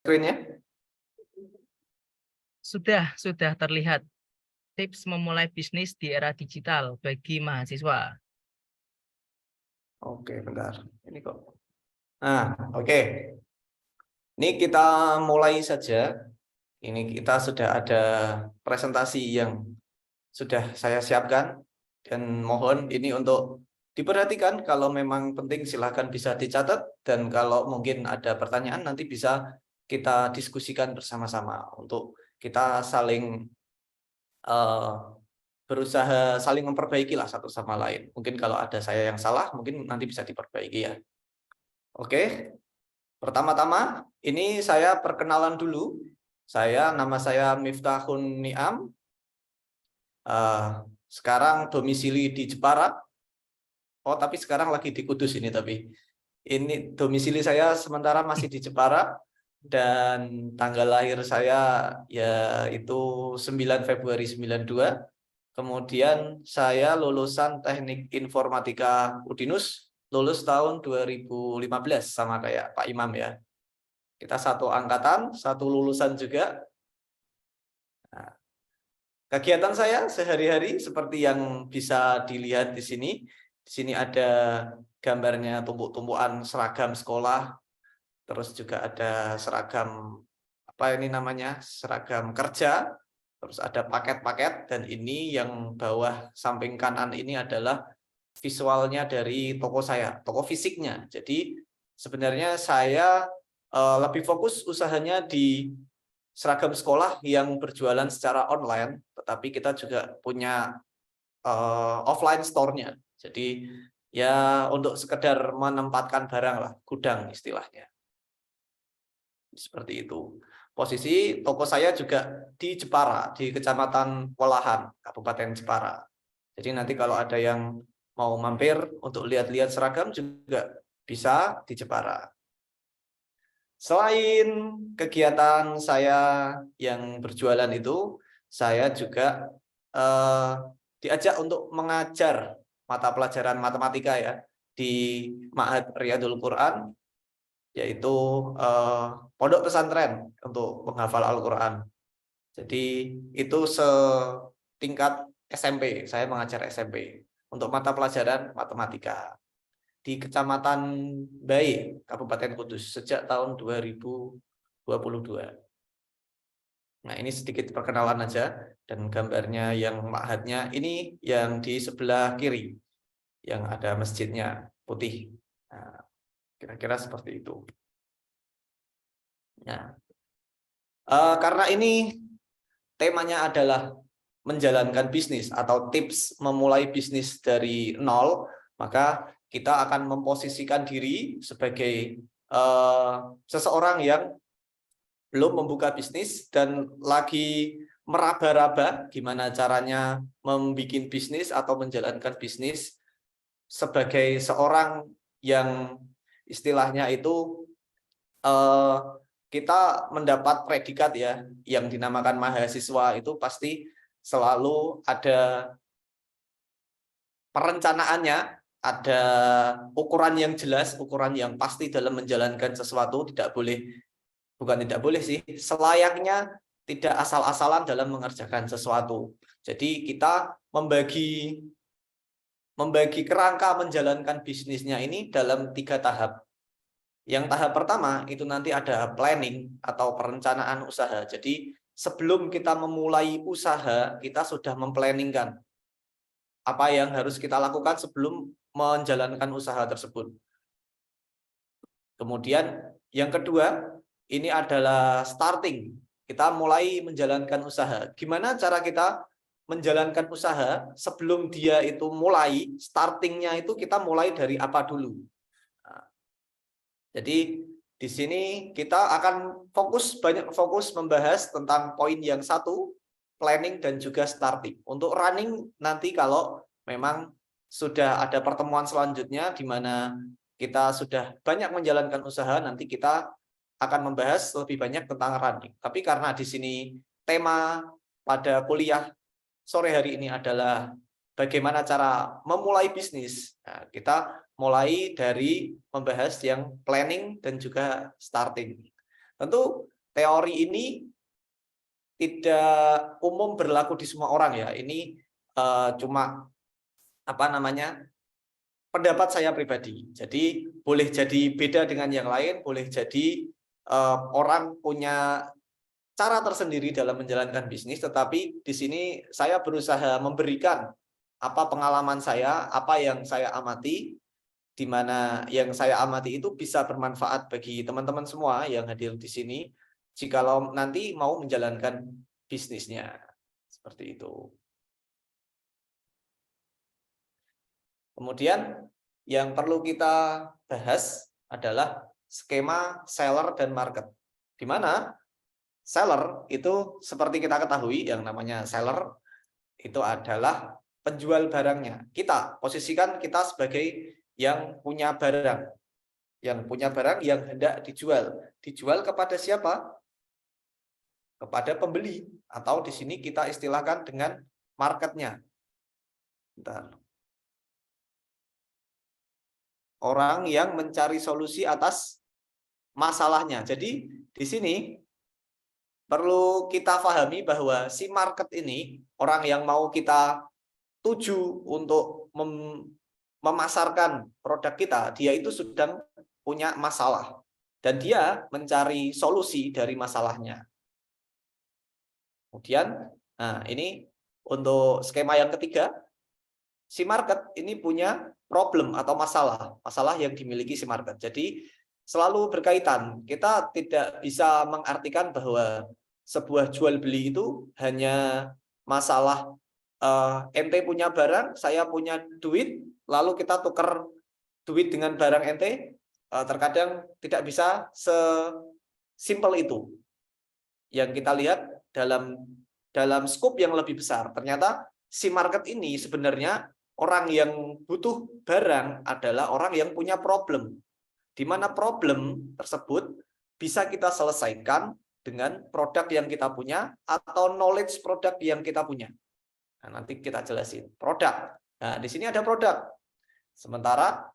screen-nya? Sudah terlihat. Tips memulai bisnis di era digital bagi mahasiswa. Oke, bentar. Ini kok. Nah, oke. Ini kita mulai saja. Ini kita sudah ada presentasi yang sudah saya siapkan. Dan mohon ini untuk diperhatikan. Kalau memang penting silahkan bisa dicatat. Dan kalau mungkin ada pertanyaan nanti bisa kita diskusikan bersama-sama. Untuk kita saling berusaha saling memperbaiki lah satu sama lain. Mungkin kalau ada saya yang salah, mungkin nanti bisa diperbaiki ya. Oke, pertama-tama ini saya perkenalan dulu. Nama saya Miftahun Niam. Sekarang domisili di Jepara. Oh, tapi sekarang lagi di Kudus ini tapi. Ini domisili saya sementara masih di Jepara dan tanggal lahir saya yaitu 9 Februari 92. Kemudian saya lulusan Teknik Informatika Udinus, lulus tahun 2015 sama kayak Pak Imam ya. Kita satu angkatan, satu lulusan juga. Nah, kegiatan saya sehari-hari seperti yang bisa dilihat di sini. Di sini ada gambarnya tumpuk-tumpukan seragam sekolah, terus juga ada seragam apa ini namanya? Seragam kerja. Terus ada paket-paket dan ini yang bawah samping kanan ini adalah visualnya dari toko saya, toko fisiknya. Jadi sebenarnya saya lebih fokus usahanya di seragam sekolah yang berjualan secara online, tetapi kita juga punya offline store-nya. Jadi ya untuk sekedar menempatkan barang lah, gudang istilahnya. Seperti itu. Posisi toko saya juga di Jepara, di Kecamatan Walahan, Kabupaten Jepara. Jadi nanti kalau ada yang mau mampir untuk lihat-lihat seragam juga bisa di Jepara. Selain kegiatan saya yang berjualan itu, saya juga diajak untuk mengajar mata pelajaran matematika ya di Ma'had Riyadul Quran, yaitu pondok pesantren untuk penghafal Al-Quran. Jadi itu setingkat SMP, saya mengajar SMP untuk mata pelajaran matematika di Kecamatan Bae, Kabupaten Kudus sejak tahun 2022. Nah, ini sedikit perkenalan aja dan gambarnya yang ma'hadnya ini yang di sebelah kiri yang ada masjidnya putih. Nah, kira-kira seperti itu. Nah, karena ini temanya adalah menjalankan bisnis atau tips memulai bisnis dari nol, maka kita akan memposisikan diri sebagai seseorang yang belum membuka bisnis dan lagi meraba-raba gimana caranya membuat bisnis atau menjalankan bisnis sebagai seorang yang istilahnya itu kita mendapat predikat ya yang dinamakan mahasiswa itu pasti selalu ada perencanaannya, ada ukuran yang jelas, ukuran yang pasti dalam menjalankan sesuatu. Bukan tidak boleh sih, selayaknya tidak asal-asalan dalam mengerjakan sesuatu. Jadi kita membagi kerangka menjalankan bisnisnya ini dalam 3 tahap. Yang tahap pertama itu nanti ada planning atau perencanaan usaha. Jadi sebelum kita memulai usaha, kita sudah memplanningkan apa yang harus kita lakukan sebelum menjalankan usaha tersebut. Kemudian yang kedua, ini adalah starting. Kita mulai menjalankan usaha. Gimana cara kita menjalankan usaha sebelum dia itu mulai, startingnya itu kita mulai dari apa dulu. Nah, jadi di sini kita akan banyak fokus membahas tentang poin yang satu, planning dan juga starting. Untuk running nanti kalau memang sudah ada pertemuan selanjutnya di mana kita sudah banyak menjalankan usaha, nanti kita akan membahas lebih banyak tentang running. Tapi karena di sini tema pada kuliah sore hari ini adalah bagaimana cara memulai bisnis. Nah, kita mulai dari membahas yang planning dan juga starting. Tentu teori ini tidak umum berlaku di semua orang ya. Ini cuma pendapat saya pribadi. Jadi boleh jadi beda dengan yang lain, boleh jadi orang punya cara tersendiri dalam menjalankan bisnis, tetapi di sini saya berusaha memberikan apa pengalaman saya, apa yang saya amati, di mana yang saya amati itu bisa bermanfaat bagi teman-teman semua yang hadir di sini, jikalau nanti mau menjalankan bisnisnya. Seperti itu. Kemudian yang perlu kita bahas adalah skema seller dan market. Di mana seller itu seperti kita ketahui, yang namanya seller itu adalah penjual barangnya. Kita posisikan kita sebagai yang punya barang. Yang punya barang yang hendak dijual. Dijual kepada siapa? Kepada pembeli. Atau di sini kita istilahkan dengan marketnya. Bentar. Orang yang mencari solusi atas masalahnya. Jadi di sini perlu kita pahami bahwa si market ini, orang yang mau kita tuju untuk memasarkan produk kita, dia itu sedang punya masalah. Dan dia mencari solusi dari masalahnya. Kemudian, nah ini untuk skema yang ketiga, si market ini punya problem atau masalah yang dimiliki si market. Jadi selalu berkaitan. Kita tidak bisa mengartikan bahwa sebuah jual beli itu hanya masalah ente punya barang, saya punya duit, lalu kita tukar duit dengan barang ente. Terkadang tidak bisa sesimpel itu. Yang kita lihat dalam skop yang lebih besar, ternyata si market ini sebenarnya orang yang butuh barang adalah orang yang punya problem, di mana problem tersebut bisa kita selesaikan dengan produk yang kita punya atau knowledge produk yang kita punya. Nah, nanti kita jelasin produk. Nah, di sini ada produk. Sementara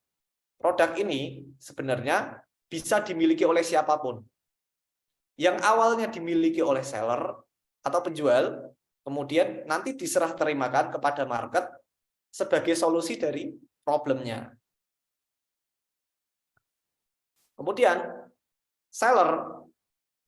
produk ini sebenarnya bisa dimiliki oleh siapapun. Yang awalnya dimiliki oleh seller atau penjual, kemudian nanti diserah terimakan kepada market sebagai solusi dari problemnya. Kemudian seller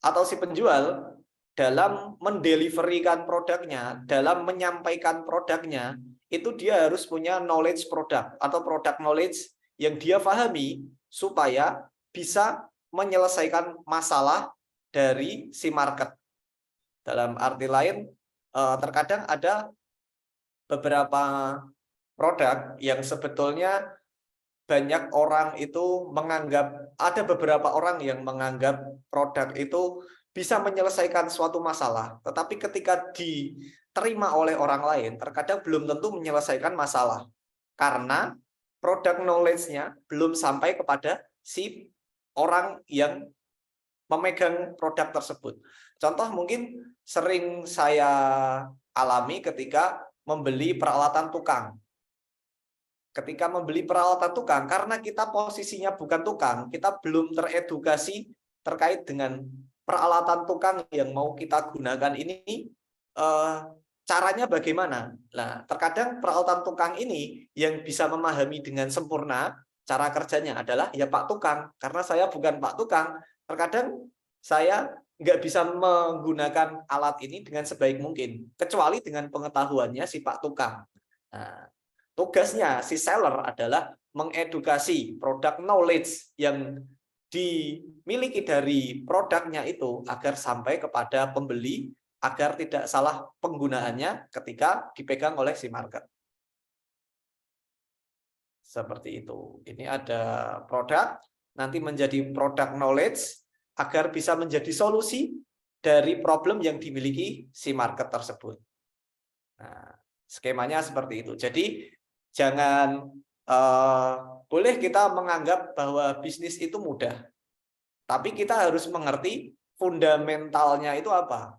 atau si penjual dalam mendeliverikan produknya, dalam menyampaikan produknya, itu dia harus punya knowledge produk atau produk knowledge yang dia pahami supaya bisa menyelesaikan masalah dari si market. Dalam arti lain, terkadang ada beberapa produk yang sebetulnya banyak orang itu menganggap, ada beberapa orang yang menganggap produk itu bisa menyelesaikan suatu masalah, tetapi ketika diterima oleh orang lain, terkadang belum tentu menyelesaikan masalah, karena produk knowledge-nya belum sampai kepada si orang yang memegang produk tersebut. Contoh mungkin sering saya alami ketika membeli peralatan tukang. Ketika membeli peralatan tukang, karena kita posisinya bukan tukang, kita belum teredukasi terkait dengan peralatan tukang yang mau kita gunakan ini, caranya bagaimana. Nah, terkadang peralatan tukang ini yang bisa memahami dengan sempurna cara kerjanya adalah ya Pak Tukang. Karena saya bukan Pak Tukang, terkadang saya nggak bisa menggunakan alat ini dengan sebaik mungkin, kecuali dengan pengetahuannya si Pak Tukang. Nah, tugasnya si seller adalah mengedukasi produk knowledge yang dimiliki dari produknya itu agar sampai kepada pembeli, agar tidak salah penggunaannya ketika dipegang oleh si market. Seperti itu. Ini ada produk, nanti menjadi produk knowledge agar bisa menjadi solusi dari problem yang dimiliki si market tersebut. Nah, skemanya seperti itu. Jadi jangan boleh kita menganggap bahwa bisnis itu mudah, tapi kita harus mengerti fundamentalnya itu apa.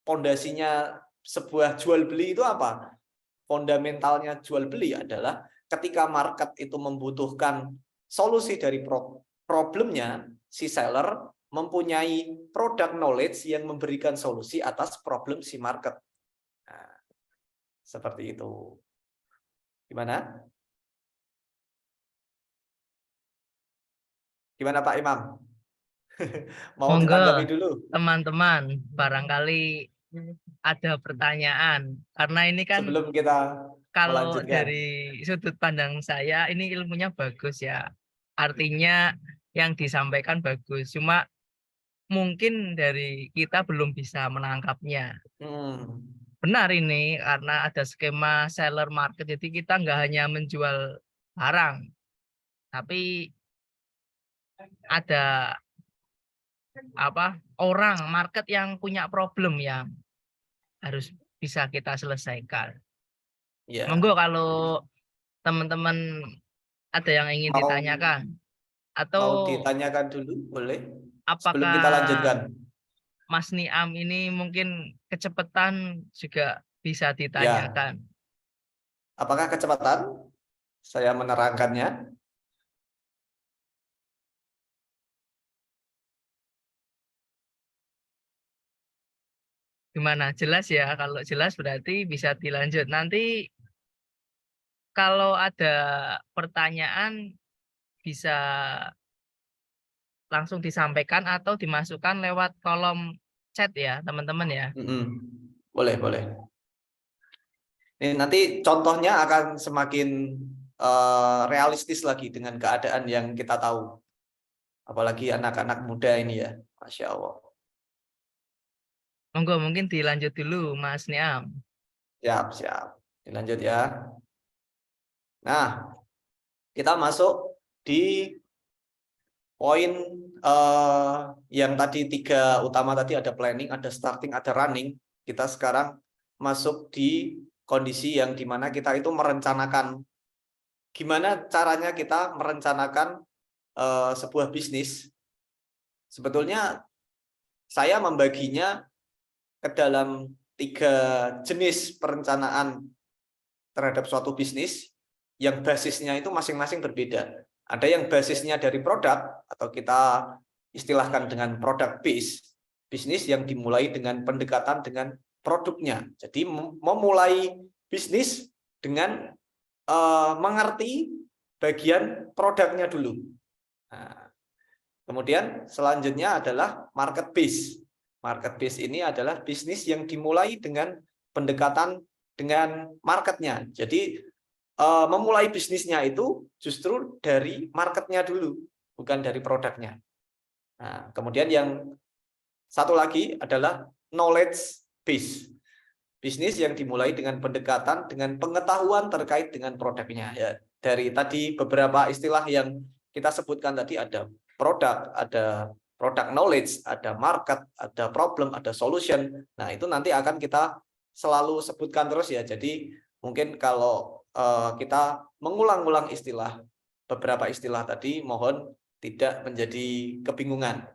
Pondasinya sebuah jual beli itu apa? Fundamentalnya jual beli adalah ketika market itu membutuhkan solusi dari problemnya si seller, mempunyai product knowledge yang memberikan solusi atas problem si market. Nah, seperti itu. Gimana? Gimana Pak Imam? Mau Monggo, ditanggapi dulu teman-teman, barangkali ada pertanyaan. Karena ini kan sebelum kita kalau melanjutkan. dari sudut pandang saya, ini ilmunya bagus ya. Artinya yang disampaikan bagus. Cuma mungkin dari kita belum bisa menangkapnya. Benar ini, karena ada skema seller market. Jadi kita nggak hanya menjual barang, tapi ada orang market yang punya problem yang harus bisa kita selesaikan. Ya. Monggo kalau teman-teman ada yang ingin Mau ditanyakan mau atau ditanyakan dulu, boleh? Sebelum apakah kita lanjutkan. Mas Niam ini mungkin kecepatan juga bisa Ya, ditanyakan. apakah kecepatan saya menerangkannya? Gimana? Jelas ya? Kalau jelas berarti bisa dilanjut. Nanti kalau ada pertanyaan bisa langsung disampaikan atau dimasukkan lewat kolom chat ya, teman-teman ya. Boleh, boleh. Ini nanti contohnya akan semakin realistis lagi dengan keadaan yang kita tahu. Apalagi anak-anak muda ini ya, Masya Allah. Monggo mungkin dilanjut dulu Mas Niam. Siap, siap. Dilanjut ya. Nah, kita masuk di poin yang tadi 3 utama tadi, ada planning, ada starting, ada running. Kita sekarang masuk di kondisi yang dimana kita itu merencanakan gimana caranya kita merencanakan sebuah bisnis. Sebetulnya saya membaginya ke dalam 3 jenis perencanaan terhadap suatu bisnis yang basisnya itu masing-masing berbeda. Ada yang basisnya dari produk atau kita istilahkan dengan product base, bisnis yang dimulai dengan pendekatan dengan produknya. Jadi memulai bisnis dengan mengerti bagian produknya dulu. Nah, kemudian selanjutnya adalah market base. Market base ini adalah bisnis yang dimulai dengan pendekatan dengan marketnya. Jadi memulai bisnisnya itu justru dari marketnya dulu, bukan dari produknya. Nah, kemudian yang satu lagi adalah knowledge base. Bisnis yang dimulai dengan pendekatan, dengan pengetahuan terkait dengan produknya. Ya, dari tadi beberapa istilah yang kita sebutkan tadi, ada produk, ada product knowledge, ada market, ada problem, ada solution. Nah, itu nanti akan kita selalu sebutkan terus ya. Jadi mungkin kalau kita mengulang-ulang istilah, beberapa istilah tadi, mohon tidak menjadi kebingungan.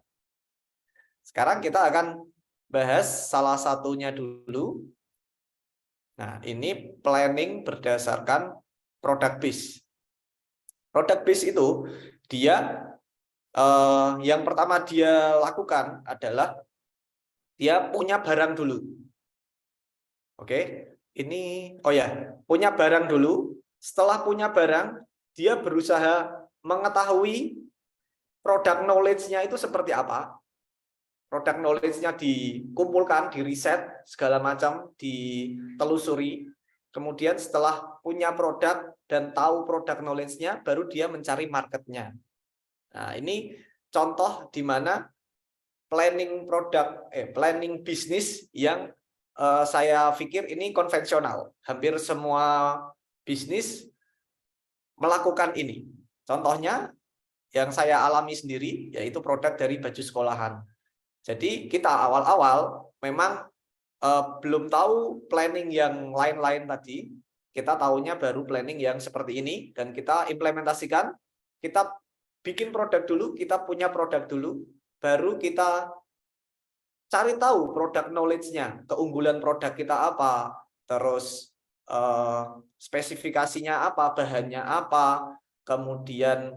Sekarang kita akan bahas salah satunya dulu. Nah, ini planning berdasarkan product base. Product base itu dia yang pertama dia lakukan adalah dia punya barang dulu. Oke, ini punya barang dulu. Setelah punya barang, dia berusaha mengetahui product knowledge-nya itu seperti apa. Product knowledge-nya dikumpulkan, diriset, segala macam, ditelusuri. Kemudian setelah punya produk dan tahu product knowledge-nya, baru dia mencari market-nya. Nah, ini contoh di mana planning bisnis yang saya pikir ini konvensional. Hampir semua bisnis melakukan ini. Contohnya yang saya alami sendiri, yaitu produk dari baju sekolahan. Jadi kita awal-awal memang belum tahu planning yang lain-lain tadi. Kita tahunya baru planning yang seperti ini, dan kita implementasikan. Kita bikin produk dulu, kita punya produk dulu, baru kita cari tahu produk knowledge-nya, keunggulan produk kita apa, terus spesifikasinya apa, bahannya apa, kemudian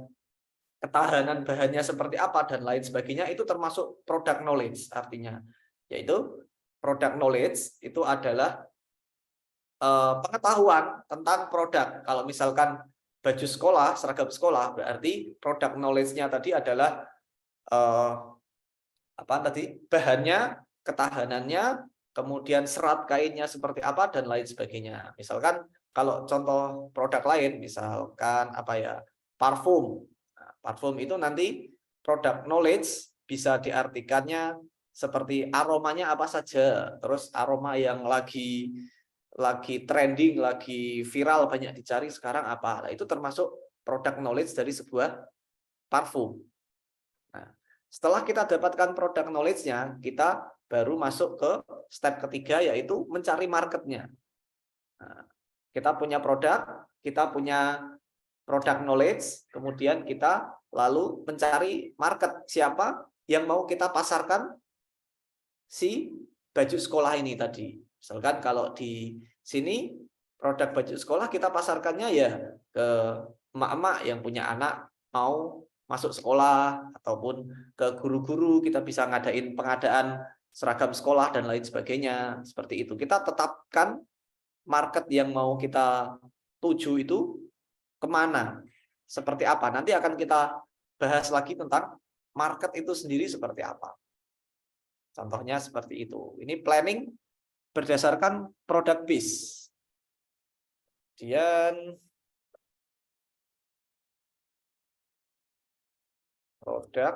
ketahanan bahannya seperti apa dan lain sebagainya, itu termasuk product knowledge artinya. Yaitu product knowledge itu adalah pengetahuan tentang produk. Kalau misalkan baju sekolah, seragam sekolah, berarti product knowledge-nya tadi adalah apa tadi? Bahannya, ketahanannya, kemudian serat kainnya seperti apa dan lain sebagainya. Misalkan kalau contoh produk lain, misalkan apa ya? Parfum. Nah, parfum itu nanti product knowledge bisa diartikannya seperti aromanya apa saja, terus aroma yang lagi trending, lagi viral, banyak dicari sekarang apa. Nah, itu termasuk product knowledge dari sebuah parfum. Nah, setelah kita dapatkan product knowledge-nya, kita baru masuk ke step ketiga, yaitu mencari marketnya. Nah, kita punya produk, kita punya product knowledge, kemudian kita lalu mencari market, siapa yang mau kita pasarkan si baju sekolah ini tadi. Misalkan kalau di sini produk baju sekolah kita pasarkannya ya ke emak-emak yang punya anak mau masuk sekolah, ataupun ke guru-guru, kita bisa ngadain pengadaan seragam sekolah dan lain sebagainya. Seperti itu. Kita tetapkan market yang mau kita tuju itu kemana, seperti apa. Nanti akan kita bahas lagi tentang market itu sendiri seperti apa. Contohnya seperti itu. Ini planning berdasarkan product base. Kemudian produk.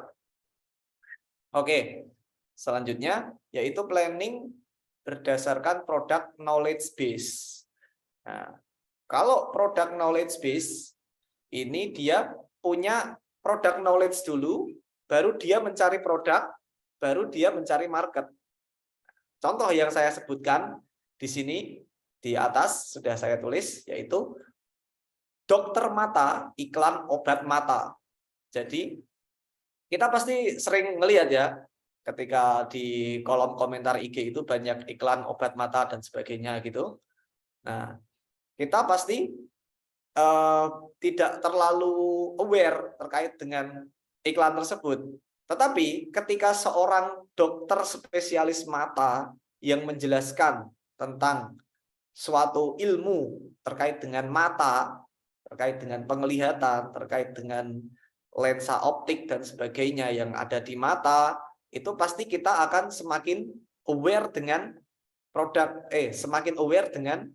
Oke, selanjutnya yaitu planning berdasarkan product knowledge base. Nah, kalau product knowledge base ini dia punya product knowledge dulu, baru dia mencari produk, baru dia mencari market. Contoh yang saya sebutkan di sini di atas sudah saya tulis, yaitu dokter mata, iklan obat mata. Jadi kita pasti sering melihat ya, ketika di kolom komentar IG itu banyak iklan obat mata dan sebagainya gitu. Nah, kita pasti tidak terlalu aware terkait dengan iklan tersebut. Tetapi ketika seorang dokter spesialis mata yang menjelaskan tentang suatu ilmu terkait dengan mata, terkait dengan penglihatan, terkait dengan lensa optik dan sebagainya yang ada di mata, itu pasti kita akan semakin aware dengan semakin aware dengan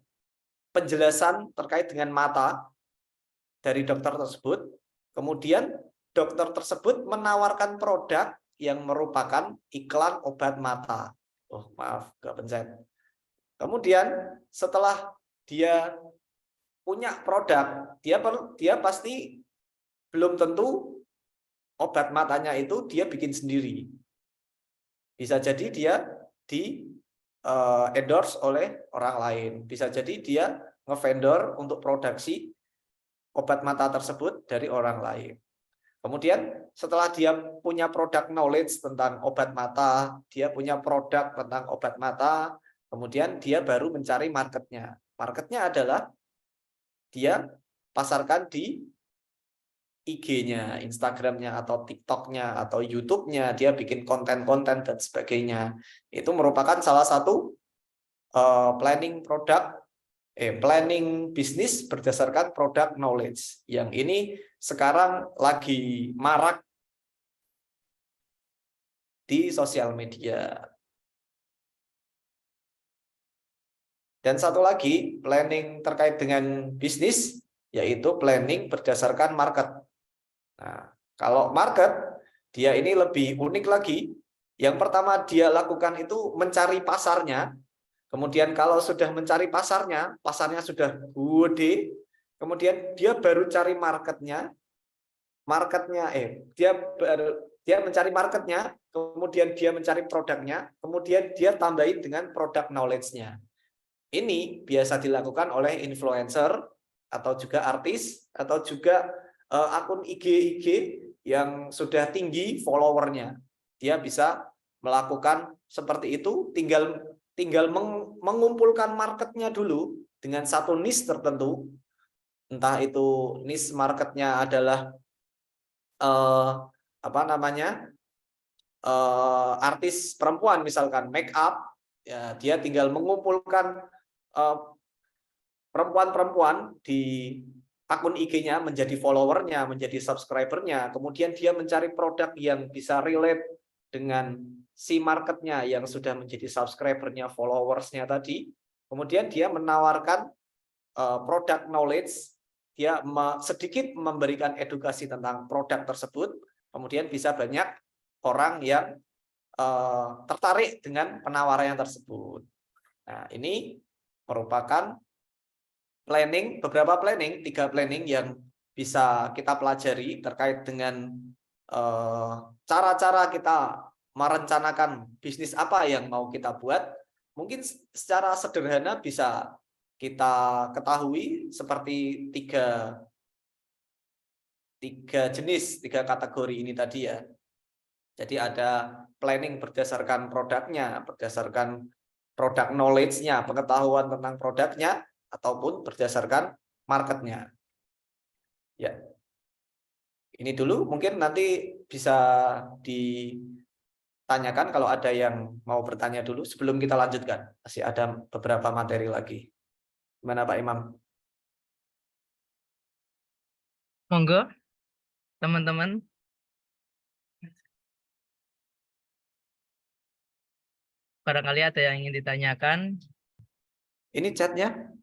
penjelasan terkait dengan mata dari dokter tersebut. Kemudian dokter tersebut menawarkan produk yang merupakan iklan obat mata. Oh, maaf, nggak pencet. Kemudian setelah dia punya produk, dia pasti belum tentu obat matanya itu dia bikin sendiri. Bisa jadi dia di endorse oleh orang lain. Bisa jadi dia nge-vendor untuk produksi obat mata tersebut dari orang lain. Kemudian setelah dia punya produk knowledge tentang obat mata, dia punya produk tentang obat mata, kemudian dia baru mencari marketnya. Marketnya adalah dia pasarkan di IG-nya, Instagram-nya, atau TikTok-nya, atau YouTube-nya, dia bikin konten-konten dan sebagainya. Itu merupakan salah satu planning bisnis berdasarkan product knowledge. Yang ini sekarang lagi marak di sosial media. Dan satu lagi, planning terkait dengan bisnis, yaitu planning berdasarkan market. Nah, kalau market, dia ini lebih unik lagi. Yang pertama dia lakukan itu mencari pasarnya. Kemudian kalau sudah mencari pasarnya sudah gede, kemudian dia baru cari marketnya. Dia mencari marketnya, kemudian dia mencari produknya, kemudian dia tambahin dengan product knowledge-nya. Ini biasa dilakukan oleh influencer atau juga artis atau juga akun IG yang sudah tinggi followernya. Dia bisa melakukan seperti itu, tinggal mengumpulkan marketnya dulu dengan satu niche tertentu. Entah itu niche marketnya adalah apa namanya, artis perempuan misalkan make up, ya dia tinggal mengumpulkan perempuan-perempuan di akun IG-nya menjadi followernya, menjadi subscribernya, kemudian dia mencari produk yang bisa relate dengan si marketnya yang sudah menjadi subscribernya, followersnya tadi, kemudian dia menawarkan produk knowledge, dia sedikit memberikan edukasi tentang produk tersebut, kemudian bisa banyak orang yang tertarik dengan penawaran tersebut. Nah, ini merupakan planning, beberapa planning, 3 planning yang bisa kita pelajari terkait dengan cara-cara kita merencanakan bisnis apa yang mau kita buat. Mungkin secara sederhana bisa kita ketahui seperti tiga jenis, 3 kategori ini tadi ya. Jadi ada planning berdasarkan produknya, berdasarkan produk knowledge-nya, pengetahuan tentang produknya, ataupun berdasarkan marketnya. Ya, ini dulu mungkin nanti bisa ditanyakan kalau ada yang mau bertanya dulu sebelum kita lanjutkan. Masih ada beberapa materi lagi. Gimana Pak Imam? Monggo, teman-teman. Barangkali ada yang ingin ditanyakan. Ini chatnya.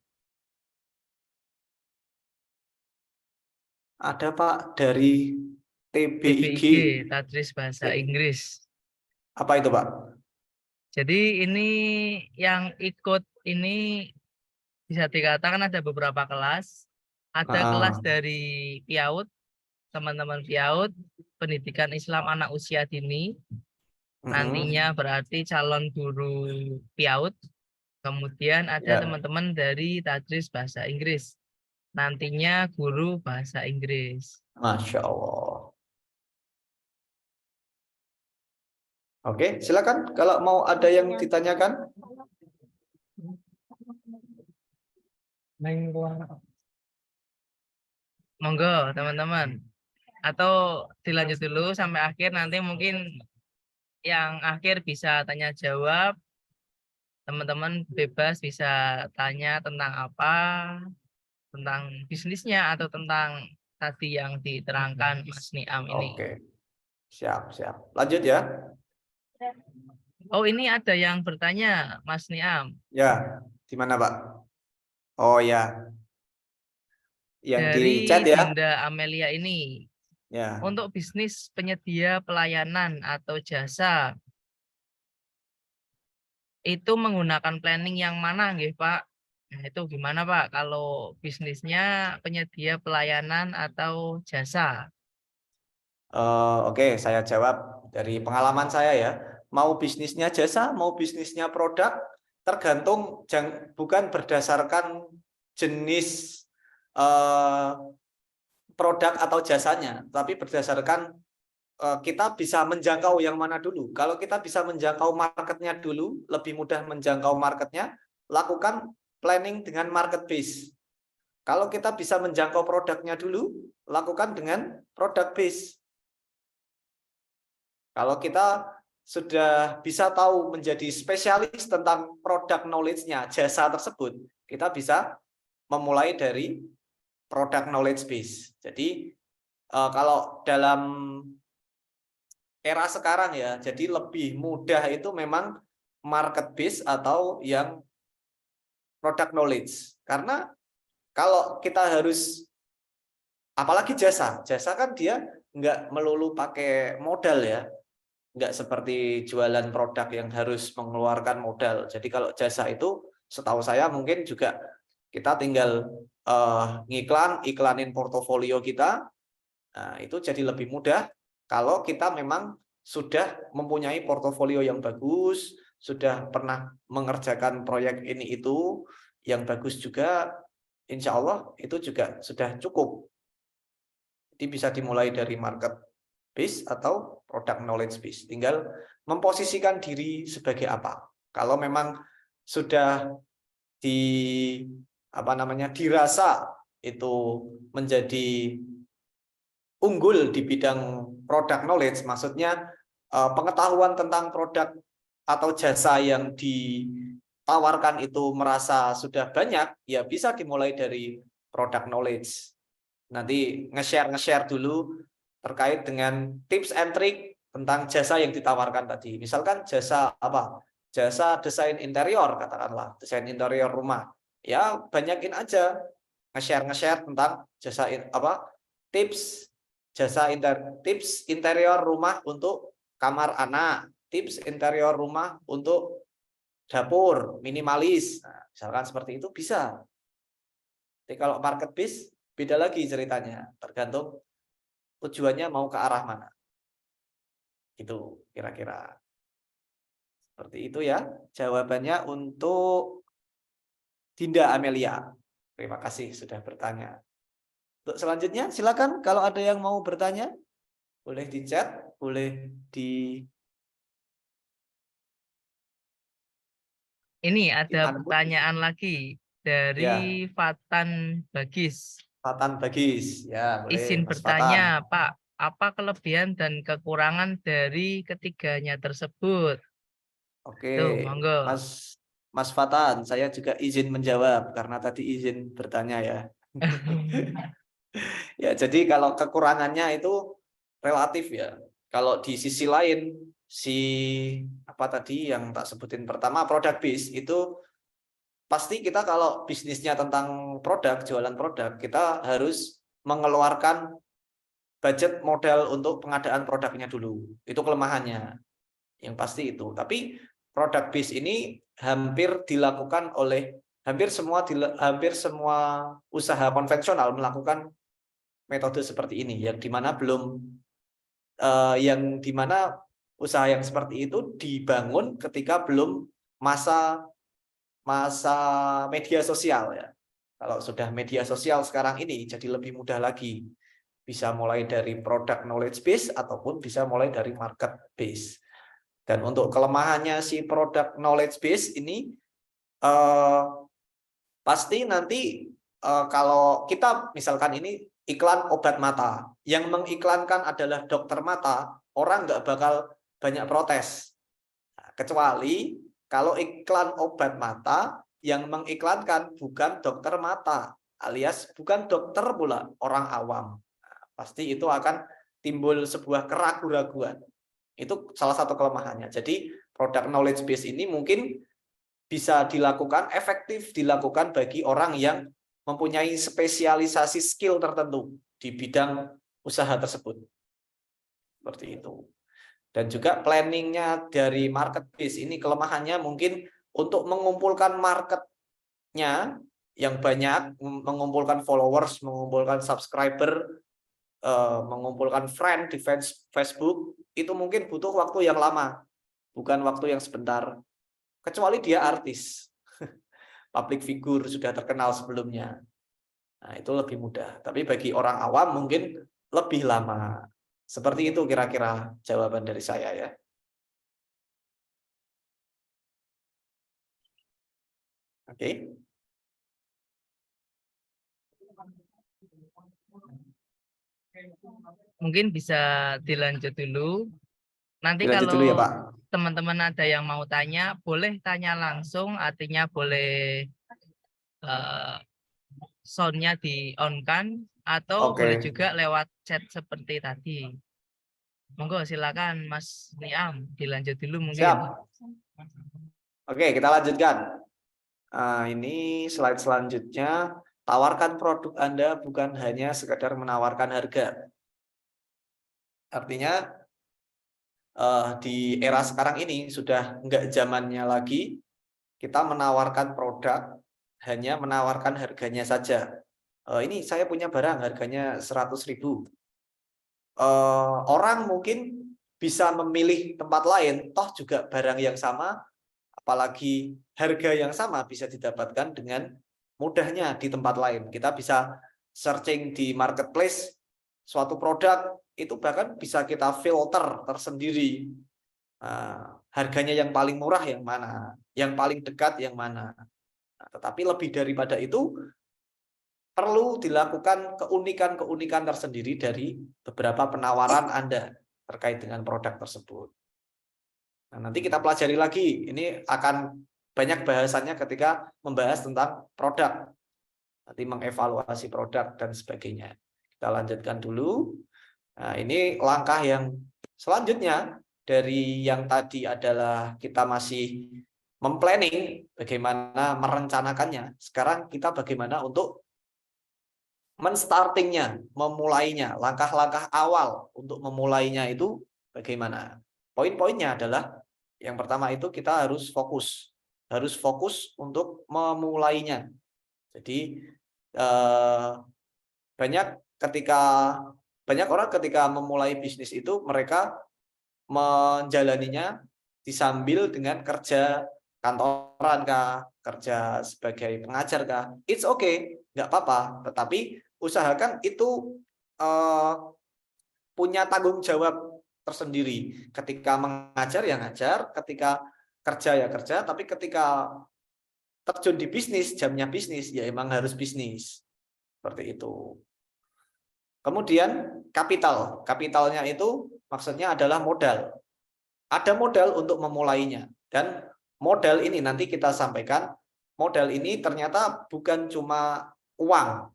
Ada Pak dari TBIG. Tadris Bahasa Inggris. Apa itu Pak? Jadi ini yang ikut ini bisa dikatakan ada beberapa kelas. Ada kelas dari PIAUD, teman-teman PIAUD, Pendidikan Islam Anak Usia Dini. Nantinya berarti calon guru PIAUD. Kemudian ada teman-teman dari Tadris Bahasa Inggris. Nantinya guru bahasa Inggris. Masya Allah. Oke, silakan kalau mau ada yang ditanyakan. Monggo teman-teman. Atau dilanjut dulu sampai akhir, nanti mungkin yang akhir bisa tanya jawab. Teman-teman bebas bisa tanya tentang apa, tentang bisnisnya atau tentang tadi yang diterangkan Mas Niam ini. Oke, siap. Lanjut ya. Oh, ini ada yang bertanya Mas Niam. Ya, di mana Pak? Oh ya, yang Dari di chat ya. Dinda Amelia ini. Ya. Untuk bisnis penyedia pelayanan atau jasa, itu menggunakan planning yang mana nggih Pak? Nah, itu gimana Pak kalau bisnisnya penyedia pelayanan atau jasa? Oke, saya jawab dari pengalaman saya ya. Mau bisnisnya jasa, mau bisnisnya produk, tergantung bukan berdasarkan jenis produk atau jasanya, tapi berdasarkan kita bisa menjangkau yang mana dulu. Kalau kita bisa menjangkau marketnya dulu, lebih mudah menjangkau marketnya, lakukan planning dengan market base. Kalau kita bisa menjangkau produknya dulu, lakukan dengan product base. Kalau kita sudah bisa tahu menjadi spesialis tentang produk knowledge-nya, jasa tersebut, kita bisa memulai dari product knowledge base. Jadi kalau dalam era sekarang ya, jadi lebih mudah itu memang market base atau yang product knowledge. Karena kalau kita harus, apalagi jasa kan dia nggak melulu pakai modal ya, nggak seperti jualan produk yang harus mengeluarkan modal. Jadi kalau jasa itu setahu saya mungkin juga kita tinggal iklanin portofolio kita. Nah, itu jadi lebih mudah kalau kita memang sudah mempunyai portofolio yang bagus, sudah pernah mengerjakan proyek ini itu yang bagus juga, insya Allah itu juga sudah cukup. Jadi bisa dimulai dari market base atau product knowledge base. Tinggal memposisikan diri sebagai apa. Kalau memang sudah dirasa itu menjadi unggul di bidang product knowledge, maksudnya pengetahuan tentang produk atau jasa yang ditawarkan itu merasa sudah banyak, ya bisa dimulai dari product knowledge. Nanti nge-share dulu terkait dengan tips and trick tentang jasa yang ditawarkan tadi. Misalkan jasa apa? Jasa desain interior, katakanlah, desain interior rumah. Ya, banyakin aja nge-share tentang jasa apa? Tips tips interior rumah untuk kamar anak, tips interior rumah untuk dapur minimalis. Nah, misalkan seperti itu bisa. Tapi kalau market base beda lagi ceritanya, tergantung tujuannya mau ke arah mana. Itu kira-kira. Seperti itu ya jawabannya untuk Dinda Amelia. Terima kasih sudah bertanya. Untuk selanjutnya silakan kalau ada yang mau bertanya, boleh di chat, boleh di Ini ada unmute. pertanyaan lagi Ya, dari Fatan Bagis. Fatan Bagis. Ya, boleh Izin Mas Fatan. bertanya, Pak, apa kelebihan dan kekurangan dari ketiganya tersebut? Oke, Tuh, monggo. Mas Fatan, saya juga izin menjawab karena tadi izin bertanya ya. Ya, jadi kalau kekurangannya itu relatif ya. Kalau di sisi lain si apa tadi yang tak sebutin pertama product base itu pasti kita kalau bisnisnya tentang produk, jualan produk, kita harus mengeluarkan budget modal untuk pengadaan produknya dulu. Itu kelemahannya. Yang pasti itu. Tapi product base ini hampir dilakukan oleh hampir semua usaha konvensional melakukan metode seperti ini yang dimana usaha yang seperti itu dibangun ketika belum masa media sosial ya. Kalau sudah media sosial sekarang ini jadi lebih mudah lagi. Bisa mulai dari product knowledge base ataupun bisa mulai dari market base. Dan untuk kelemahannya si product knowledge base ini pasti nanti kalau kita misalkan ini iklan obat mata, yang mengiklankan adalah dokter mata, orang nggak bakal banyak protes. Nah, kecuali kalau iklan obat mata yang mengiklankan bukan dokter mata, alias bukan dokter pula, orang awam. Nah, pasti itu akan timbul sebuah keraguan-raguan. Itu salah satu kelemahannya. Jadi product knowledge base ini mungkin bisa dilakukan, efektif dilakukan bagi orang yang mempunyai spesialisasi skill tertentu di bidang usaha tersebut. Seperti itu. Dan juga planningnya dari market base ini kelemahannya mungkin untuk mengumpulkan marketnya yang banyak, mengumpulkan followers, mengumpulkan subscriber, mengumpulkan friend di Facebook, itu mungkin butuh waktu yang lama, bukan waktu yang sebentar. Kecuali dia artis, public figure, sudah terkenal sebelumnya. Nah, itu lebih mudah. Tapi bagi orang awam mungkin lebih lama. Seperti itu kira-kira jawaban dari saya ya. Oke. Mungkin bisa dilanjut dulu. Nanti Dilanjut dulu ya, kalau Pak. teman-teman ada yang mau tanya, boleh tanya langsung, artinya boleh eh, sound-nya di-on-kan, atau boleh Oke. juga lewat chat seperti tadi. Monggo silakan Mas Niam, dilanjut dulu mungkin. Siap. Oke, kita lanjutkan. Ini slide selanjutnya. Tawarkan produk Anda bukan hanya sekadar menawarkan harga. Artinya di era sekarang ini sudah enggak zamannya lagi kita menawarkan produk hanya menawarkan harganya saja. Ini saya punya barang harganya 100.000. Orang mungkin bisa memilih tempat lain, toh juga barang yang sama, apalagi harga yang sama bisa didapatkan dengan mudahnya di tempat lain. Kita bisa searching di marketplace suatu produk, itu bahkan bisa kita filter tersendiri. Harganya yang paling murah yang mana, yang paling dekat yang mana. Nah, tetapi lebih daripada itu, perlu dilakukan keunikan-keunikan tersendiri dari beberapa penawaran Anda terkait dengan produk tersebut. Nah, nanti kita pelajari lagi. Ini akan banyak bahasannya ketika membahas tentang produk. Nanti mengevaluasi produk dan sebagainya. Kita lanjutkan dulu. Nah, ini langkah yang selanjutnya dari yang tadi adalah kita masih memplanning bagaimana merencanakannya. Sekarang kita bagaimana untuk menstartingnya, memulainya, langkah-langkah awal untuk memulainya itu bagaimana. Poin-poinnya adalah yang pertama itu kita harus fokus untuk memulainya. Jadi banyak orang ketika memulai bisnis itu mereka menjalaninya disambil dengan kerja kantoran kah, kerja sebagai pengajar kah, it's okay, nggak apa-apa. Tetapi usahakan itu punya tanggung jawab tersendiri. Ketika mengajar ya ngajar, ketika kerja ya kerja, tapi ketika terjun di bisnis, jamnya bisnis, ya emang harus bisnis. Seperti itu. Kemudian kapital. Kapitalnya itu maksudnya adalah modal. Ada modal untuk memulainya. Dan modal ini nanti kita sampaikan, modal ini ternyata bukan cuma uang.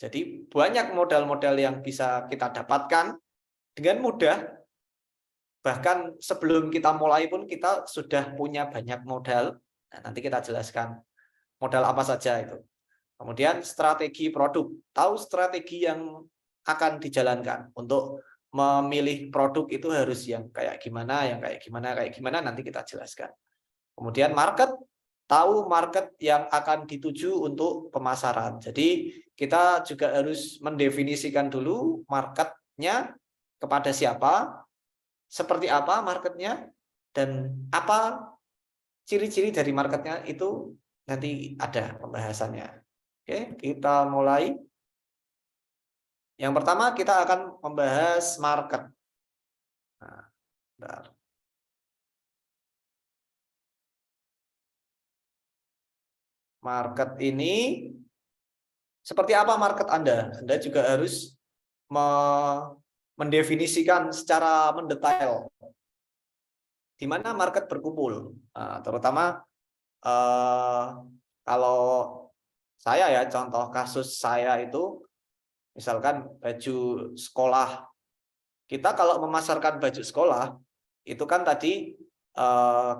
Jadi banyak modal-modal yang bisa kita dapatkan dengan mudah. Bahkan sebelum kita mulai pun kita sudah punya banyak modal. Nah, nanti kita jelaskan modal apa saja itu. Kemudian strategi produk. Tahu strategi yang akan dijalankan. Untuk memilih produk itu harus yang kayak gimana, kayak gimana nanti kita jelaskan. Kemudian market. Tahu market yang akan dituju untuk pemasaran. Jadi kita juga harus mendefinisikan dulu marketnya kepada siapa, seperti apa marketnya, dan apa ciri-ciri dari marketnya itu nanti ada pembahasannya. Oke, kita mulai. Yang pertama kita akan membahas market. Nah, bentar. Market ini seperti apa market Anda? Anda juga harus mendefinisikan secara mendetail di mana market berkumpul. Nah, terutama kalau saya ya, contoh kasus saya itu misalkan baju sekolah. Kita kalau memasarkan baju sekolah itu kan tadi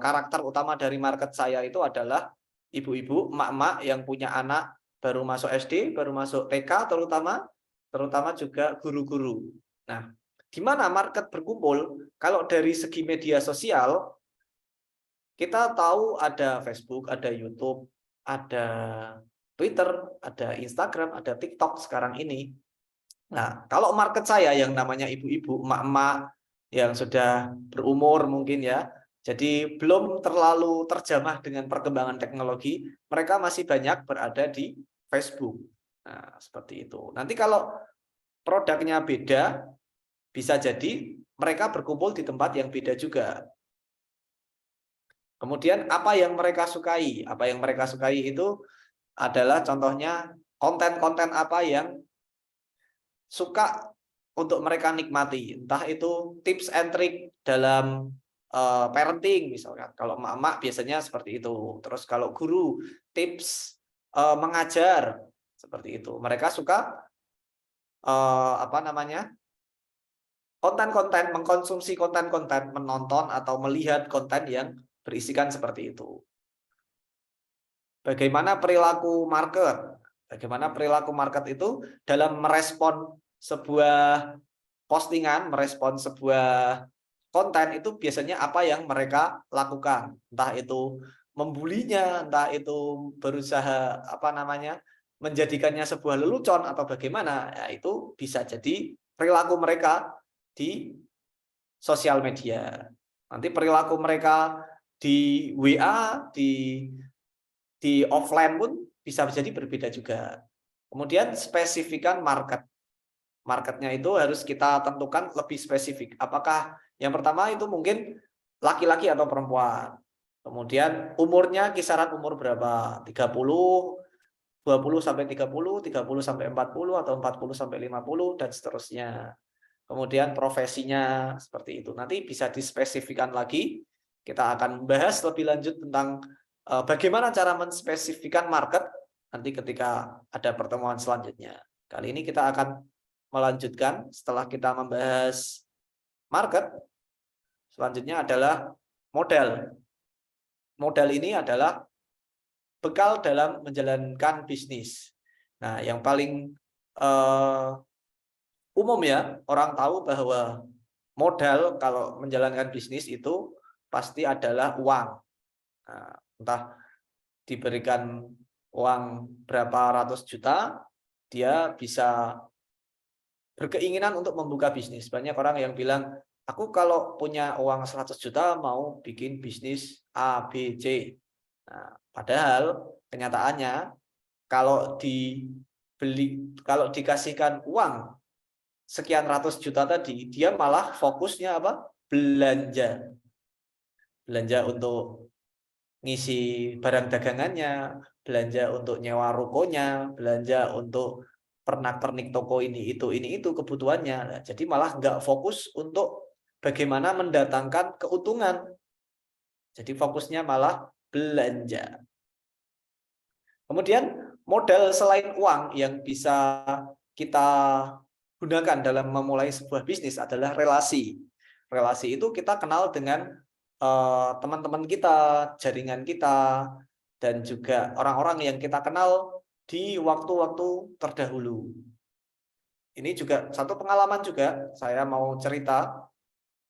karakter utama dari market saya itu adalah ibu-ibu, emak-emak yang punya anak baru masuk SD, baru masuk TK terutama juga guru-guru. Nah, di mana market berkumpul? Kalau dari segi media sosial, kita tahu ada Facebook, ada YouTube, ada Twitter, ada Instagram, ada TikTok sekarang ini. Nah, kalau market saya yang namanya ibu-ibu, emak-emak yang sudah berumur mungkin ya, jadi belum terlalu terjamah dengan perkembangan teknologi, mereka masih banyak berada di Facebook. Nah, seperti itu. Nanti kalau produknya beda, bisa jadi mereka berkumpul di tempat yang beda juga. Kemudian apa yang mereka sukai? Apa yang mereka sukai itu adalah contohnya konten-konten apa yang suka untuk mereka nikmati. Entah itu tips and trick dalam parenting misalkan. Kalau emak-emak biasanya seperti itu. Terus kalau guru, tips mengajar seperti itu. Mereka suka konten-konten, mengkonsumsi konten-konten, menonton atau melihat konten yang berisikan seperti itu. Bagaimana perilaku market? Bagaimana perilaku market itu dalam merespon sebuah postingan, merespon sebuah konten itu biasanya apa yang mereka lakukan, entah itu membulinya, entah itu berusaha menjadikannya sebuah lelucon atau bagaimana, ya itu bisa jadi perilaku mereka di sosial media. Nanti perilaku mereka di WA, di offline pun bisa jadi berbeda juga. Kemudian spesifikan market. Marketnya itu harus kita tentukan lebih spesifik. Apakah yang pertama itu mungkin laki-laki atau perempuan. Kemudian umurnya kisaran umur berapa? 30, 20 sampai 30, 30 sampai 40 atau 40 sampai 50 dan seterusnya. Kemudian profesinya seperti itu. Nanti bisa dispesifikan lagi. Kita akan bahas lebih lanjut tentang bagaimana cara menspesifikan market nanti ketika ada pertemuan selanjutnya. Kali ini kita akan melanjutkan setelah kita membahas market. Selanjutnya adalah modal. Modal ini adalah bekal dalam menjalankan bisnis. Nah, yang paling umum ya, orang tahu bahwa modal kalau menjalankan bisnis itu pasti adalah uang. Nah, entah diberikan uang berapa ratus juta, dia bisa berkeinginan untuk membuka bisnis. Banyak orang yang bilang, aku kalau punya uang 100 juta mau bikin bisnis A, B, C. Nah, padahal kenyataannya kalau kalau dikasihkan uang sekian ratus juta tadi, dia malah fokusnya apa? Belanja. Belanja untuk ngisi barang dagangannya, belanja untuk nyewa rukonya, belanja untuk pernak-pernik toko ini itu kebutuhannya. Nah, jadi malah nggak fokus untuk bagaimana mendatangkan keuntungan. Jadi fokusnya malah belanja. Kemudian modal selain uang yang bisa kita gunakan dalam memulai sebuah bisnis adalah relasi. Relasi itu kita kenal dengan teman-teman kita, jaringan kita, dan juga orang-orang yang kita kenal di waktu-waktu terdahulu. Ini juga satu pengalaman juga, saya mau cerita.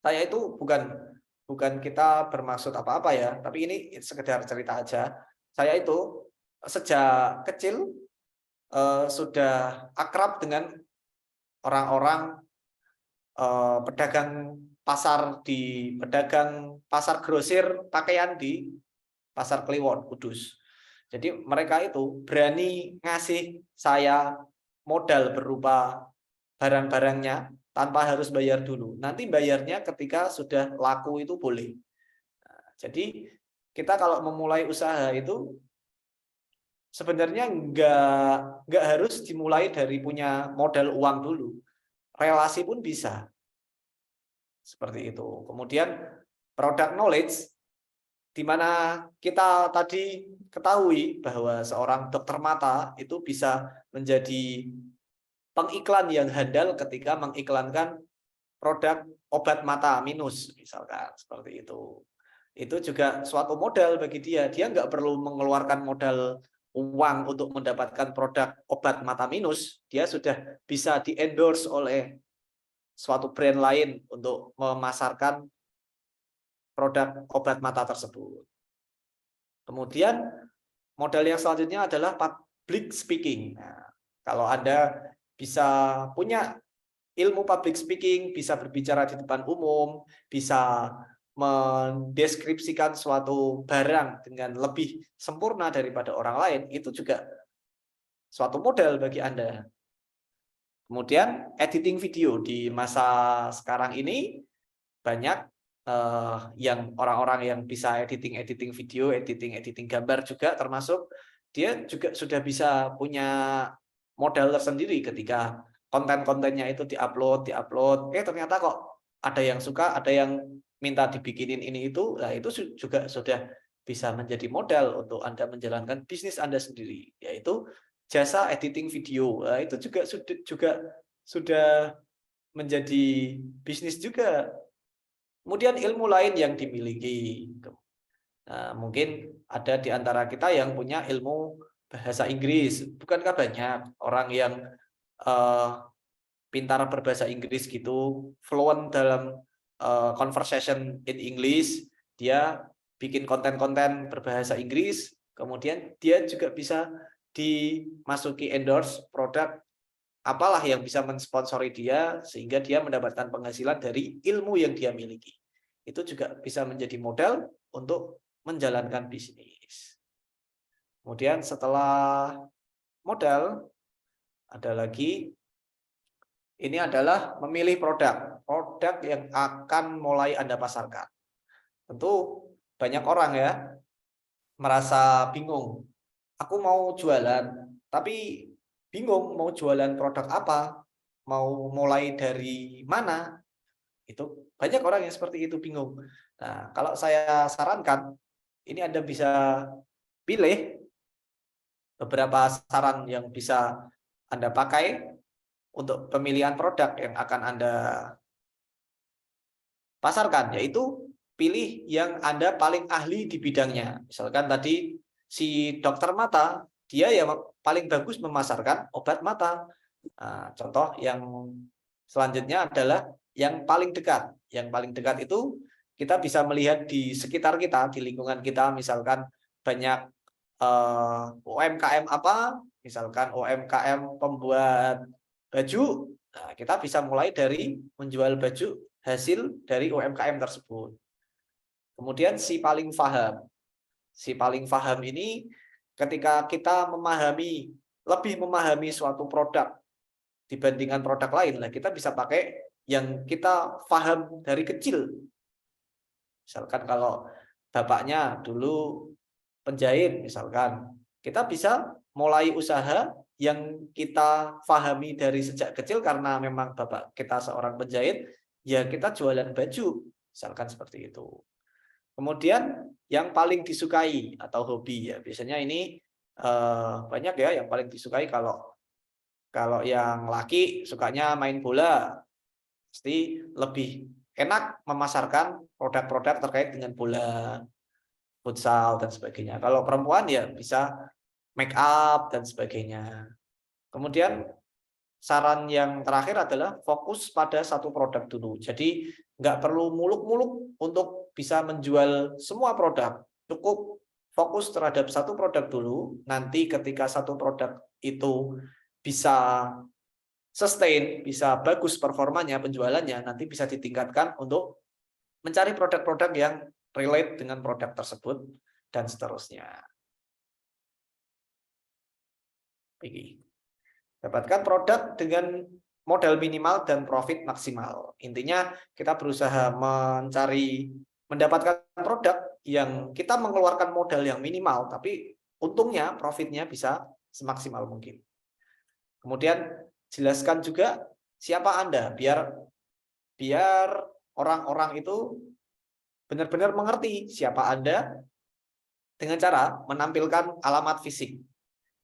Saya itu bukan kita bermaksud apa-apa ya, tapi ini sekedar cerita aja. Saya itu sejak kecil sudah akrab dengan orang-orang pedagang pasar grosir pakaian di Pasar Kliwon, Kudus. Jadi mereka itu berani ngasih saya modal berupa barang-barangnya tanpa harus bayar dulu. Nanti bayarnya ketika sudah laku itu boleh. Nah, jadi kita kalau memulai usaha itu sebenarnya nggak harus dimulai dari punya modal uang dulu. Relasi pun bisa. Seperti itu. Kemudian product knowledge, di mana kita tadi ketahui bahwa seorang dokter mata itu bisa menjadi pengiklan yang handal ketika mengiklankan produk obat mata minus, misalkan seperti itu. Itu juga suatu modal bagi dia. Dia nggak perlu mengeluarkan modal uang untuk mendapatkan produk obat mata minus. Dia sudah bisa di-endorse oleh suatu brand lain untuk memasarkan produk obat mata tersebut. Kemudian modal yang selanjutnya adalah public speaking. Nah, kalau Anda bisa punya ilmu public speaking, bisa berbicara di depan umum, bisa mendeskripsikan suatu barang dengan lebih sempurna daripada orang lain, itu juga suatu modal bagi Anda. Kemudian editing video di masa sekarang ini banyak yang orang-orang yang bisa editing video, editing gambar juga termasuk dia juga sudah bisa punya modal tersendiri ketika konten-kontennya itu diupload, ternyata kok ada yang suka, ada yang minta dibikinin ini itu, nah itu juga sudah bisa menjadi modal untuk Anda menjalankan bisnis Anda sendiri, yaitu jasa editing video. Nah, itu juga sudah menjadi bisnis juga. Kemudian ilmu lain yang dimiliki. Nah, mungkin ada di antara kita yang punya ilmu bahasa Inggris. Bukankah banyak orang yang pintar berbahasa Inggris gitu, fluent dalam conversation in English, dia bikin konten-konten berbahasa Inggris, kemudian dia juga bisa dimasuki endorse produk apalah yang bisa mensponsori dia sehingga dia mendapatkan penghasilan dari ilmu yang dia miliki. Itu juga bisa menjadi modal untuk menjalankan bisnis. Kemudian setelah modal, ada lagi, ini adalah memilih produk yang akan mulai Anda pasarkan. Tentu banyak orang ya merasa bingung. Aku mau jualan, tapi bingung mau jualan produk apa, mau mulai dari mana. Itu banyak orang yang seperti itu, bingung. Nah, kalau saya sarankan, ini Anda bisa pilih beberapa saran yang bisa Anda pakai untuk pemilihan produk yang akan Anda pasarkan, yaitu pilih yang Anda paling ahli di bidangnya. Misalkan tadi si dokter mata, dia yang paling bagus memasarkan obat mata. Nah, contoh yang selanjutnya adalah yang paling dekat. Yang paling dekat itu kita bisa melihat di sekitar kita, di lingkungan kita, misalkan banyak UMKM apa, misalkan UMKM pembuat baju. Nah, kita bisa mulai dari menjual baju hasil dari UMKM tersebut. Kemudian si paling paham. Si paling paham ini ketika kita lebih memahami suatu produk dibandingkan produk lain, lah kita bisa pakai yang kita paham dari kecil. Misalkan kalau bapaknya dulu penjahit misalkan, kita bisa mulai usaha yang kita pahami dari sejak kecil karena memang bapak kita seorang penjahit, ya kita jualan baju, misalkan seperti itu. Kemudian yang paling disukai atau hobi, ya biasanya ini banyak ya yang paling disukai. Kalau yang laki sukanya main bola, pasti lebih enak memasarkan produk-produk terkait dengan bola, futsal dan sebagainya. Kalau perempuan ya bisa make up dan sebagainya. Kemudian saran yang terakhir adalah fokus pada satu produk dulu. Jadi nggak perlu muluk-muluk untuk bisa menjual semua produk. Cukup fokus terhadap satu produk dulu. Nanti ketika satu produk itu bisa sustain, bisa bagus performanya, penjualannya, nanti bisa ditingkatkan untuk mencari produk-produk yang relate dengan produk tersebut dan seterusnya. Dapatkan produk dengan modal minimal dan profit maksimal. Intinya kita berusaha mendapatkan produk yang kita mengeluarkan modal yang minimal, tapi untungnya, profitnya bisa semaksimal mungkin. Kemudian jelaskan juga siapa Anda, biar orang-orang itu benar-benar mengerti siapa Anda dengan cara menampilkan alamat fisik.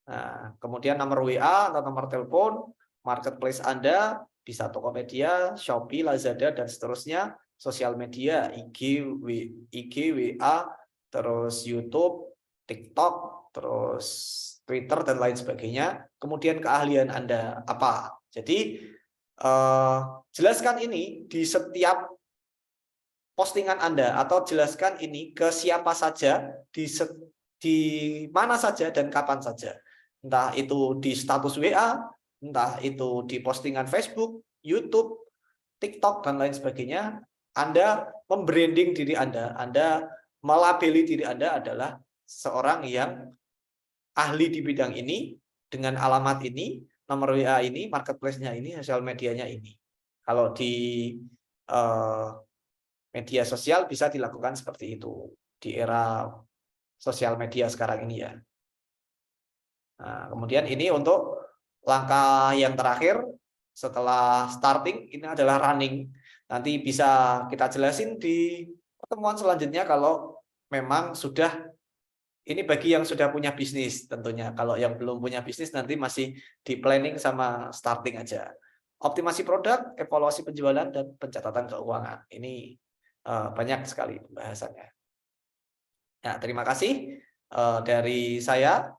Nah, kemudian nomor WA atau nomor telepon, marketplace Anda, bisa Tokopedia, Shopee, Lazada, dan seterusnya, sosial media, IG, WA, terus YouTube, TikTok, terus Twitter, dan lain sebagainya. Kemudian keahlian Anda apa? Jadi, jelaskan ini di setiap postingan Anda, atau jelaskan ini ke siapa saja, di mana saja, dan kapan saja. Entah itu di status WA, entah itu di postingan Facebook, YouTube, TikTok, dan lain sebagainya. Anda membranding diri Anda melabeli diri Anda adalah seorang yang ahli di bidang ini, dengan alamat ini, nomor WA ini, marketplace-nya ini, sosial medianya ini. Kalau di media sosial bisa dilakukan seperti itu di era sosial media sekarang ini ya. Nah, kemudian ini untuk langkah yang terakhir setelah starting, ini adalah running. Nanti bisa kita jelasin di pertemuan selanjutnya kalau memang sudah, ini bagi yang sudah punya bisnis tentunya. Kalau yang belum punya bisnis nanti masih di planning sama starting aja. Optimasi produk, evaluasi penjualan, dan pencatatan keuangan. Ini banyak sekali pembahasannya. Nah, terima kasih dari saya.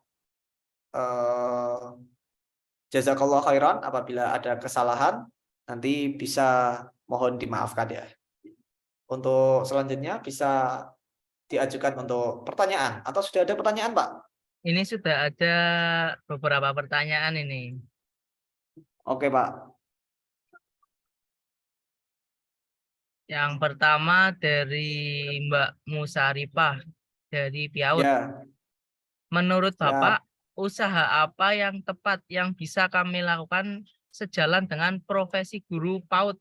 Jazakallah khairan. Apabila ada kesalahan, nanti bisa mohon dimaafkan ya. Untuk selanjutnya bisa diajukan untuk pertanyaan. Atau sudah ada pertanyaan, Pak? Ini sudah ada beberapa pertanyaan ini. Oke, Pak. Yang pertama dari Mbak Musaripah dari Piaut. Ya, Menurut siap. Bapak, usaha apa yang tepat yang bisa kami lakukan sejalan dengan profesi guru PAUD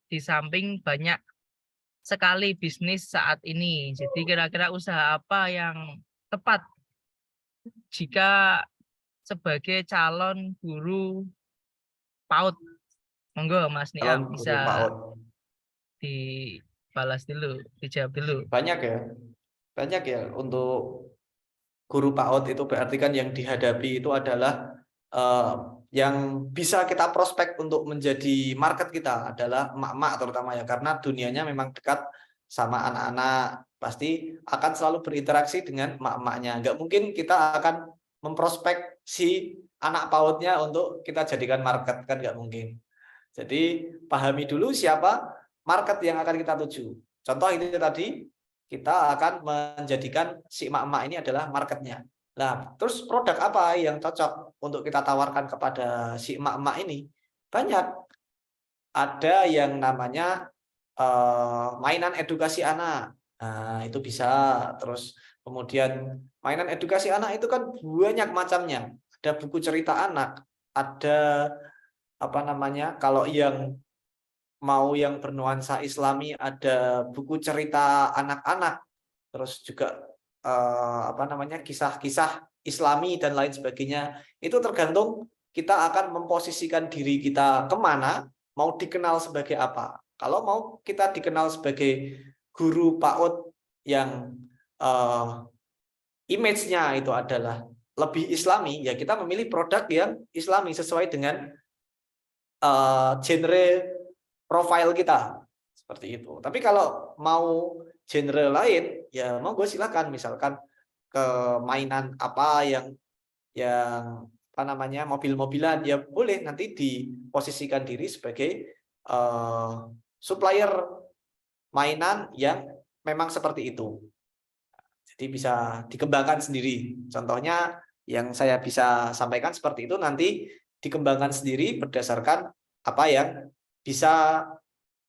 di samping banyak sekali bisnis saat ini? Jadi kira-kira usaha apa yang tepat jika sebagai calon guru PAUD. Monggo Mas Calon Niam guru bisa PAUD. dibalas dulu, dijawab dulu. Banyak ya. Banyak ya untuk guru PAUD itu berarti kan yang dihadapi itu adalah yang bisa kita prospek untuk menjadi market kita adalah emak-emak terutama ya, karena dunianya memang dekat sama anak-anak, pasti akan selalu berinteraksi dengan emak-emaknya. Nggak mungkin kita akan memprospek si anak PAUD-nya untuk kita jadikan market, kan nggak mungkin. Jadi pahami dulu siapa market yang akan kita tuju. Contoh itu tadi, kita akan menjadikan si emak-emak ini adalah marketnya. Nah, terus produk apa yang cocok untuk kita tawarkan kepada si emak-emak ini? Banyak. Ada yang namanya mainan edukasi anak. Nah, itu bisa. Terus kemudian mainan edukasi anak itu kan banyak macamnya. Ada buku cerita anak, ada apa namanya? Kalau yang mau yang bernuansa Islami ada buku cerita anak-anak, terus juga apa namanya, kisah-kisah Islami dan lain sebagainya. Itu tergantung kita akan memposisikan diri kita kemana, mau dikenal sebagai apa. Kalau mau kita dikenal sebagai guru PAUD yang image-nya itu adalah lebih Islami, ya kita memilih produk yang Islami sesuai dengan genre profile kita, seperti itu. Tapi kalau mau genre lain, ya mau gue silakan, misalkan ke mainan apa yang apa namanya, mobil-mobilan, ya boleh nanti diposisikan diri sebagai supplier mainan yang memang seperti itu. Jadi bisa dikembangkan sendiri. Contohnya yang saya bisa sampaikan seperti itu, nanti dikembangkan sendiri berdasarkan apa yang bisa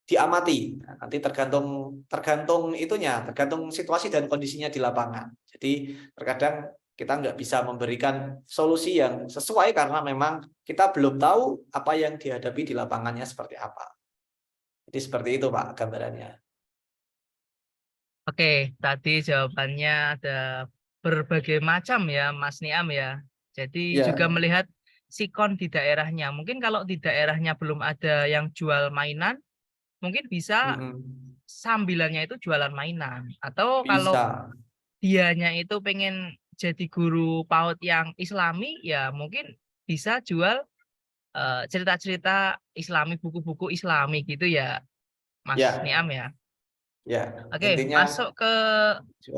diamati. Nah, nanti tergantung itunya, tergantung situasi dan kondisinya di lapangan. Jadi terkadang kita nggak bisa memberikan solusi yang sesuai karena memang kita belum tahu apa yang dihadapi di lapangannya seperti apa. Jadi seperti itu Pak gambarannya. Oke, tadi jawabannya ada berbagai macam ya Mas Niam ya. Jadi juga Ya. melihat sikon di daerahnya. Mungkin kalau di daerahnya belum ada yang jual mainan, mungkin bisa Mm-mm. sambilannya itu jualan mainan. Atau kalau Bisa. dianya itu pengen jadi guru PAUD yang Islami, ya mungkin bisa jual cerita-cerita Islami, buku-buku Islami gitu ya Mas Ya, Niam ya. ya. Oke, Intinya masuk ke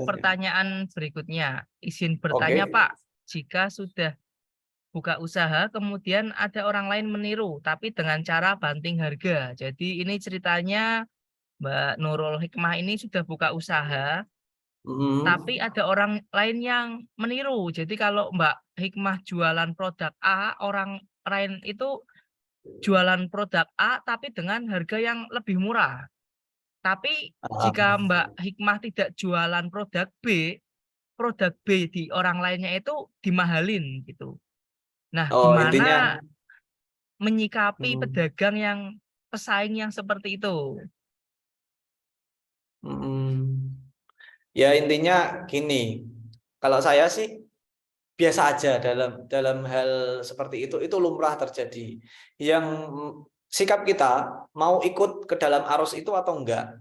pertanyaan berikutnya. Izin bertanya, oke. Pak. Jika sudah buka usaha, kemudian ada orang lain meniru, tapi dengan cara banting harga. Jadi ini ceritanya Mbak Nurul Hikmah ini sudah buka usaha, tapi Mm-mm. ada orang lain yang meniru. Jadi kalau Mbak Hikmah jualan produk A, orang lain itu jualan produk A, tapi dengan harga yang lebih murah. Tapi jika Mbak Hikmah tidak jualan produk B di orang lainnya itu dimahalin gitu. Nah, Oh, intinya gimana menyikapi mm, pedagang yang pesaing yang seperti itu? mm, ya intinya gini. Kalau saya sih biasa aja dalam hal seperti itu lumrah terjadi. Yang sikap kita mau ikut ke dalam arus itu atau enggak.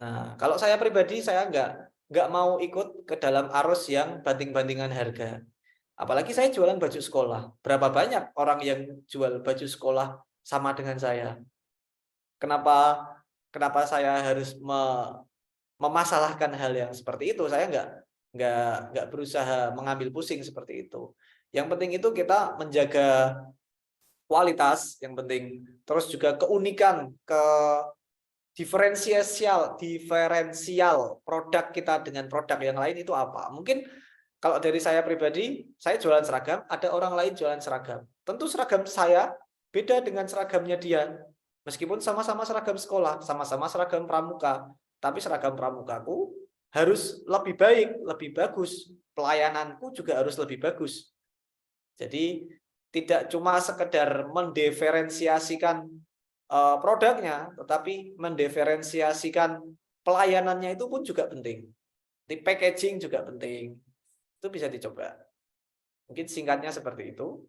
Nah, kalau saya pribadi saya enggak mau ikut ke dalam arus yang banting-bantingan harga. Apalagi saya jualan baju sekolah. Berapa banyak orang yang jual baju sekolah sama dengan saya? Kenapa kenapa saya harus memasalahkan hal yang seperti itu? Saya enggak berusaha mengambil pusing seperti itu. Yang penting itu kita menjaga kualitas, yang penting terus juga keunikan, diferensial produk kita dengan produk yang lain itu apa. Mungkin kalau dari saya pribadi, saya jualan seragam, ada orang lain jualan seragam. Tentu seragam saya beda dengan seragamnya dia. Meskipun sama-sama seragam sekolah, sama-sama seragam pramuka, tapi seragam pramukaku harus lebih baik, lebih bagus. Pelayananku juga harus lebih bagus. Jadi tidak cuma sekedar mendiferensiasikan produknya, tetapi mendiferensiasikan pelayanannya itu pun juga penting. Di packaging juga penting. Itu bisa dicoba. Mungkin singkatnya seperti itu.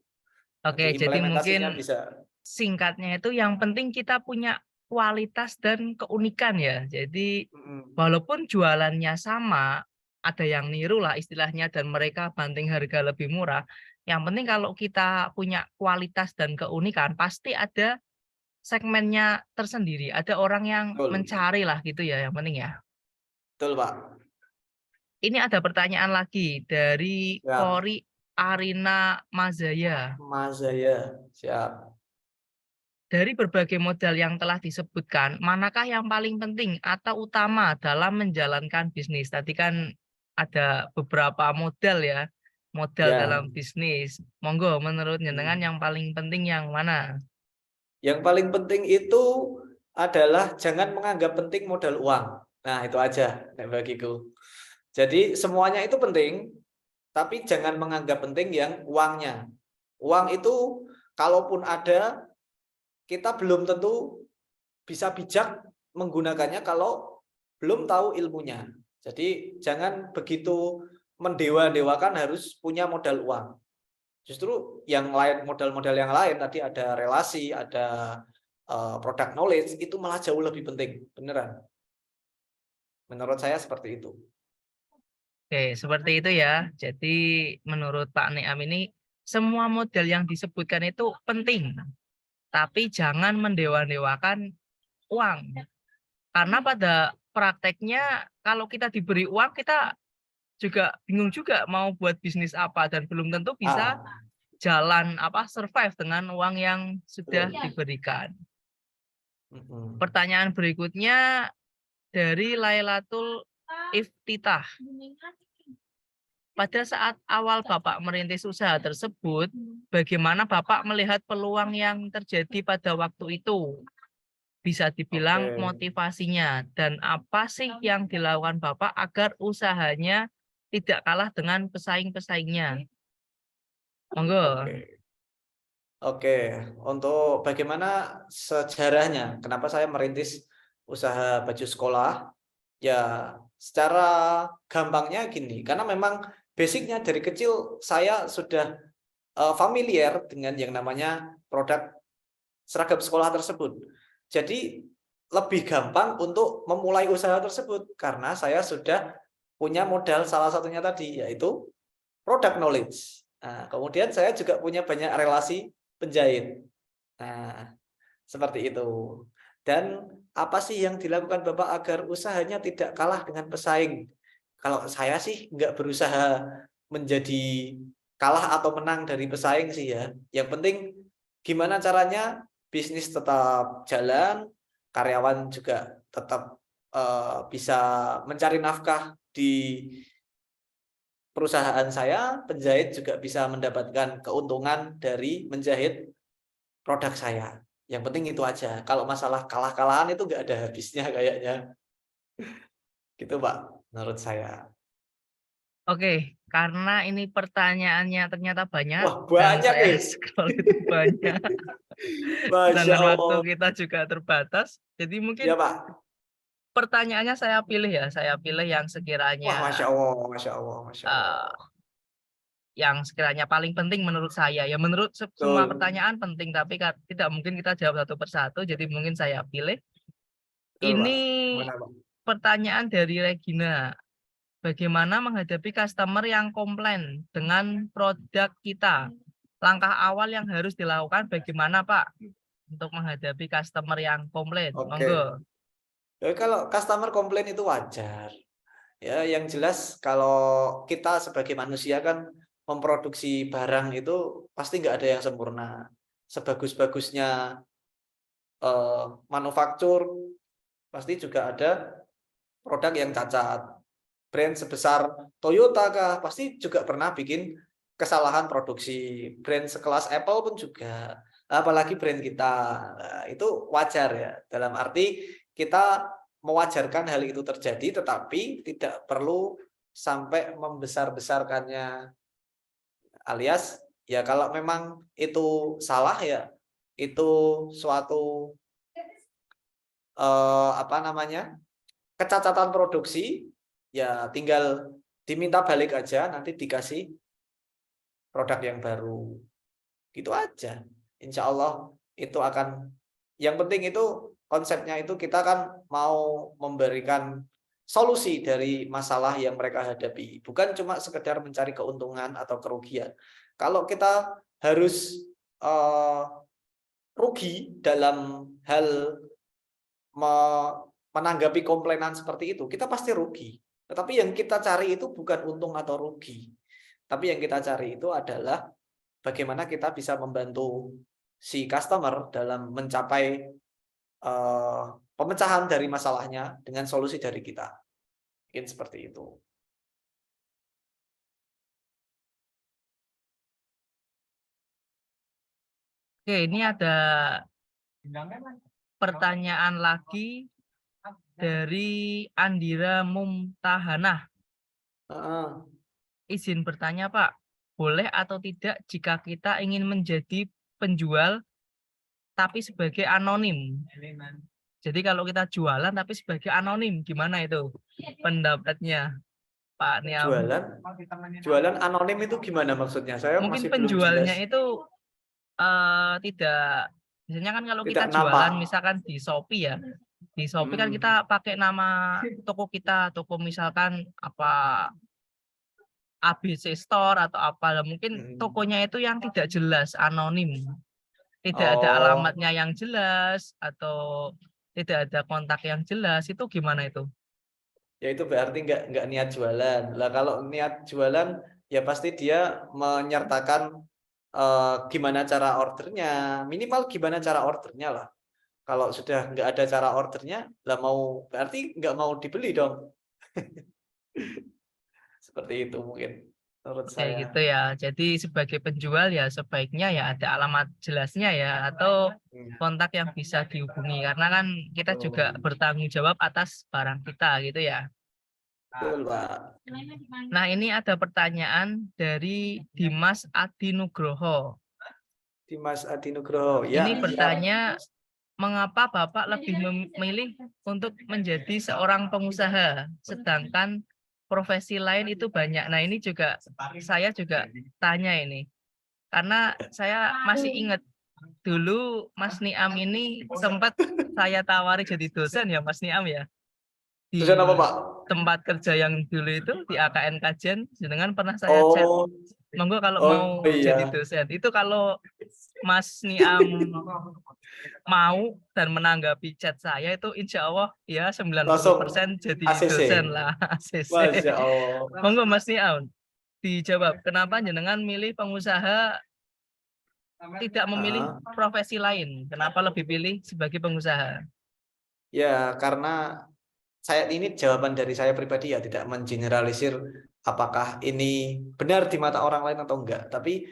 Oke, Nanti jadi implementasinya mungkin bisa. singkatnya itu yang penting kita punya kualitas dan keunikan ya. Jadi Mm-mm. walaupun jualannya sama, ada yang niru lah istilahnya dan mereka banting harga lebih murah. Yang penting kalau kita punya kualitas dan keunikan, pasti ada segmennya tersendiri. Ada orang yang Betul, mencari lah gitu ya, yang penting ya. betul Pak. Ini ada pertanyaan lagi dari Siap, Kori Arina Mazaya. Mas Zaya, siap. Dari berbagai modal yang telah disebutkan, manakah yang paling penting atau utama dalam menjalankan bisnis? Tadi kan ada beberapa modal ya, modal Ya, dalam bisnis. Monggo, menurut jenengan hmm. yang paling penting yang mana? Yang paling penting itu adalah jangan menganggap penting modal uang. Nah, itu aja nek bagiku. Jadi semuanya itu penting, tapi jangan menganggap penting yang uangnya. Uang itu kalaupun ada, kita belum tentu bisa bijak menggunakannya kalau belum tahu ilmunya. Jadi jangan begitu mendewa-dewakan harus punya modal uang. Justru yang lain, modal-modal yang lain tadi ada relasi, ada product knowledge, itu malah jauh lebih penting, beneran. Menurut saya seperti itu. Oke, seperti itu ya. Jadi menurut Pak Niam ini, semua modal yang disebutkan itu penting, tapi jangan mendewa-dewakan uang. Karena pada prakteknya kalau kita diberi uang, kita juga bingung juga mau buat bisnis apa dan belum tentu bisa Ah, jalan survive dengan uang yang sudah betul. diberikan. Mm-mm. Pertanyaan berikutnya dari Lailatul Iftitah. Pada saat awal Bapak merintis usaha tersebut, bagaimana Bapak melihat peluang yang terjadi pada waktu itu? Bisa dibilang Oke, motivasinya dan apa sih yang dilakukan Bapak agar usahanya tidak kalah dengan pesaing-pesaingnya? Monggo. oke, oke. Untuk bagaimana sejarahnya, kenapa saya merintis usaha baju sekolah? Ya, secara gampangnya gini, karena memang basicnya dari kecil saya sudah familiar dengan yang namanya produk seragam sekolah tersebut. Jadi lebih gampang untuk memulai usaha tersebut karena saya sudah punya modal salah satunya tadi yaitu product knowledge. Nah, kemudian saya juga punya banyak relasi penjahit. Nah, seperti itu. Dan apa sih yang dilakukan Bapak agar usahanya tidak kalah dengan pesaing? Kalau saya sih nggak berusaha menjadi kalah atau menang dari pesaing sih ya. Yang penting gimana caranya bisnis tetap jalan, karyawan juga tetap bisa mencari nafkah di perusahaan saya, penjahit juga bisa mendapatkan keuntungan dari menjahit produk saya. Yang penting itu aja. Kalau masalah kalah-kalahan itu nggak ada habisnya kayaknya. Gitu, Pak, menurut saya. Oke, karena ini pertanyaannya ternyata banyak Wah, dan banyak saya nih. scroll itu banyak Masya sedangkan waktu Allah. kita juga terbatas. Jadi mungkin Ya, Pak. pertanyaannya saya pilih ya, saya pilih Wah, Masya sekiranya Allah, Masya Allah, Masya Allah. eh, yang sekiranya paling penting menurut saya. Ya menurut semua Betul, pertanyaan penting, tapi tidak mungkin kita jawab satu persatu. Jadi mungkin saya pilih. betul, Pak. Ini Mana, Pak? pertanyaan dari Regina. Bagaimana menghadapi customer yang komplain dengan produk kita? Langkah awal yang harus dilakukan bagaimana, Pak? Untuk menghadapi customer yang komplain. Oke. Monggo. Kalau customer komplain itu wajar. Ya, yang jelas kalau kita sebagai manusia kan memproduksi barang itu pasti nggak ada yang sempurna. Sebagus-bagusnya manufaktur pasti juga ada produk yang cacat. Brand sebesar Toyota kah pasti juga pernah bikin kesalahan produksi. Brand sekelas Apple pun juga. Apalagi brand kita. Nah, itu wajar ya. Dalam arti kita mewajarkan hal itu terjadi tetapi tidak perlu sampai membesar-besarkannya. Alias ya kalau memang itu salah ya itu suatu apa namanya? Kecacatan produksi ya tinggal diminta balik aja nanti dikasih produk yang baru. Gitu aja. Insya Allah itu akan, yang penting itu konsepnya itu kita kan mau memberikan solusi dari masalah yang mereka hadapi. Bukan cuma sekedar mencari keuntungan atau kerugian. Kalau kita harus rugi dalam hal menanggapi komplainan seperti itu, kita pasti rugi. Tetapi yang kita cari itu bukan untung atau rugi. Tapi yang kita cari itu adalah bagaimana kita bisa membantu si customer dalam mencapai pemecahan dari masalahnya dengan solusi dari kita. Mungkin seperti itu. Oke, ini ada pertanyaan lagi dari Andira Mumtahanah. Izin bertanya, Pak. Boleh atau tidak jika kita ingin menjadi penjual tapi sebagai anonim? Jadi kalau kita jualan tapi sebagai anonim, gimana itu pendapatnya Pak Niam? Jualan anonim itu gimana maksudnya? Saya Mungkin masih belum jelas. penjualnya itu tidak, biasanya kan kalau kita Tidak jualan nampak. misalkan di Shopee ya, di Shopee kan kita pakai nama toko kita, toko misalkan apa ABC Store atau apa, mungkin tokonya itu yang tidak jelas, anonim, tidak ada alamatnya yang jelas atau tidak ada kontak yang jelas, itu gimana itu? Ya itu berarti nggak niat jualan. Lah kalau niat jualan ya pasti dia menyertakan gimana cara ordernya, minimal gimana cara ordernya lah. Kalau sudah nggak ada cara ordernya, lah mau berarti nggak mau dibeli dong. Seperti itu mungkin menurut Kayak saya. gitu ya. Jadi sebagai penjual ya sebaiknya ya ada alamat jelasnya ya atau kontak yang bisa dihubungi karena kan kita juga bertanggung jawab atas barang kita gitu ya. Betul, Pak. Nah, ini ada pertanyaan dari Dimas Adi Nugroho. Dimas Adi Nugroho. Ya, Ini bertanya, mengapa Bapak lebih memilih untuk menjadi seorang pengusaha, sedangkan profesi lain itu banyak. Nah, ini juga saya juga tanya ini. Karena saya masih ingat dulu Mas Niam ini sempat saya tawari jadi dosen ya Mas Niam ya. Di Dosen apa, Pak? tempat kerja yang dulu itu di AKN Kajen, dengan pernah saya chat, monggo kalau mau jadi iya. dosen. Itu kalau Mas Niam mau dan menanggapi chat saya itu insya Allah ya 90% jadi ACC. dosen lah. ACC. Masya Allah. Monggo Mas Niam dijawab kenapa jenengan milih pengusaha tidak memilih profesi lain, kenapa lebih pilih sebagai pengusaha? Ya karena saya ini jawaban dari saya pribadi ya, tidak mengeneralisir apakah ini benar di mata orang lain atau enggak, tapi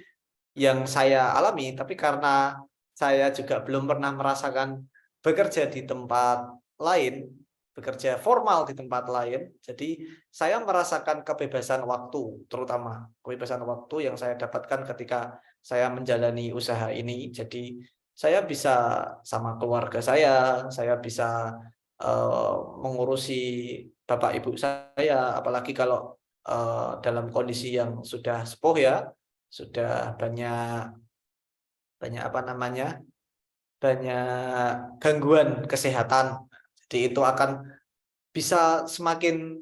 yang saya alami, tapi karena saya juga belum pernah merasakan bekerja di tempat lain, bekerja formal di tempat lain, jadi saya merasakan kebebasan waktu, terutama kebebasan waktu yang saya dapatkan ketika saya menjalani usaha ini. Jadi saya bisa sama keluarga saya bisa mengurusi bapak ibu saya, apalagi kalau dalam kondisi yang sudah sepuh ya, sudah banyak apa namanya, banyak gangguan kesehatan. Jadi itu akan bisa semakin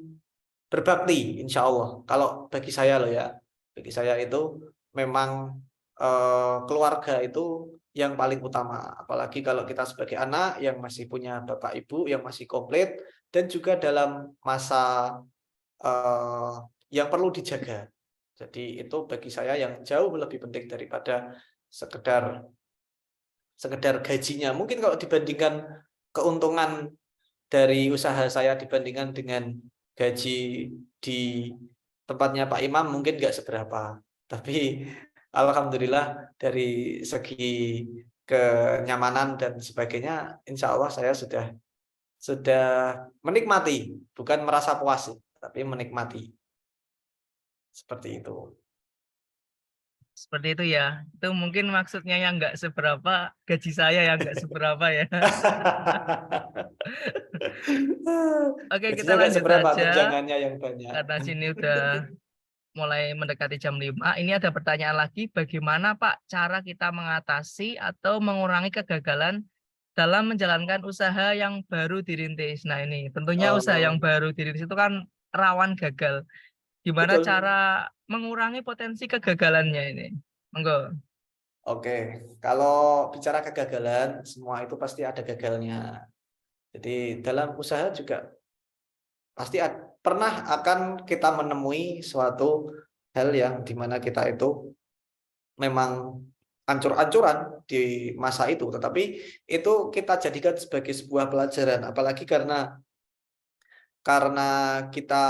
berbakti insya Allah. Kalau bagi saya loh ya, bagi saya itu memang keluarga itu yang paling utama. Apalagi kalau kita sebagai anak yang masih punya bapak ibu yang masih komplit dan juga dalam masa yang perlu dijaga. Jadi itu bagi saya yang jauh lebih penting daripada sekedar gajinya. Mungkin kalau dibandingkan keuntungan dari usaha saya dibandingkan dengan gaji di tempatnya Pak Imam mungkin nggak seberapa. Tapi alhamdulillah dari segi kenyamanan dan sebagainya, insya Allah saya sudah menikmati, bukan merasa puas, tapi menikmati. Seperti itu. Seperti itu ya. Itu mungkin maksudnya yang nggak seberapa, gaji saya yang nggak seberapa ya. Oke, kita Gajinya nggak lanjut seberapa, aja tunjangannya yang banyak. karena sini udah mulai mendekati jam 5. Ini ada pertanyaan lagi, bagaimana Pak cara kita mengatasi atau mengurangi kegagalan dalam menjalankan usaha yang baru dirintis? Nah ini tentunya usaha yang baru dirintis itu kan rawan gagal. Gimana Betul. cara mengurangi potensi kegagalannya ini? Monggo. Oke, kalau bicara kegagalan, semua itu pasti ada gagalnya. Jadi dalam usaha juga pasti pernah akan kita menemui suatu hal yang dimana kita itu memang ancur-ancuran di masa itu, tetapi itu kita jadikan sebagai sebuah pelajaran, apalagi karena kita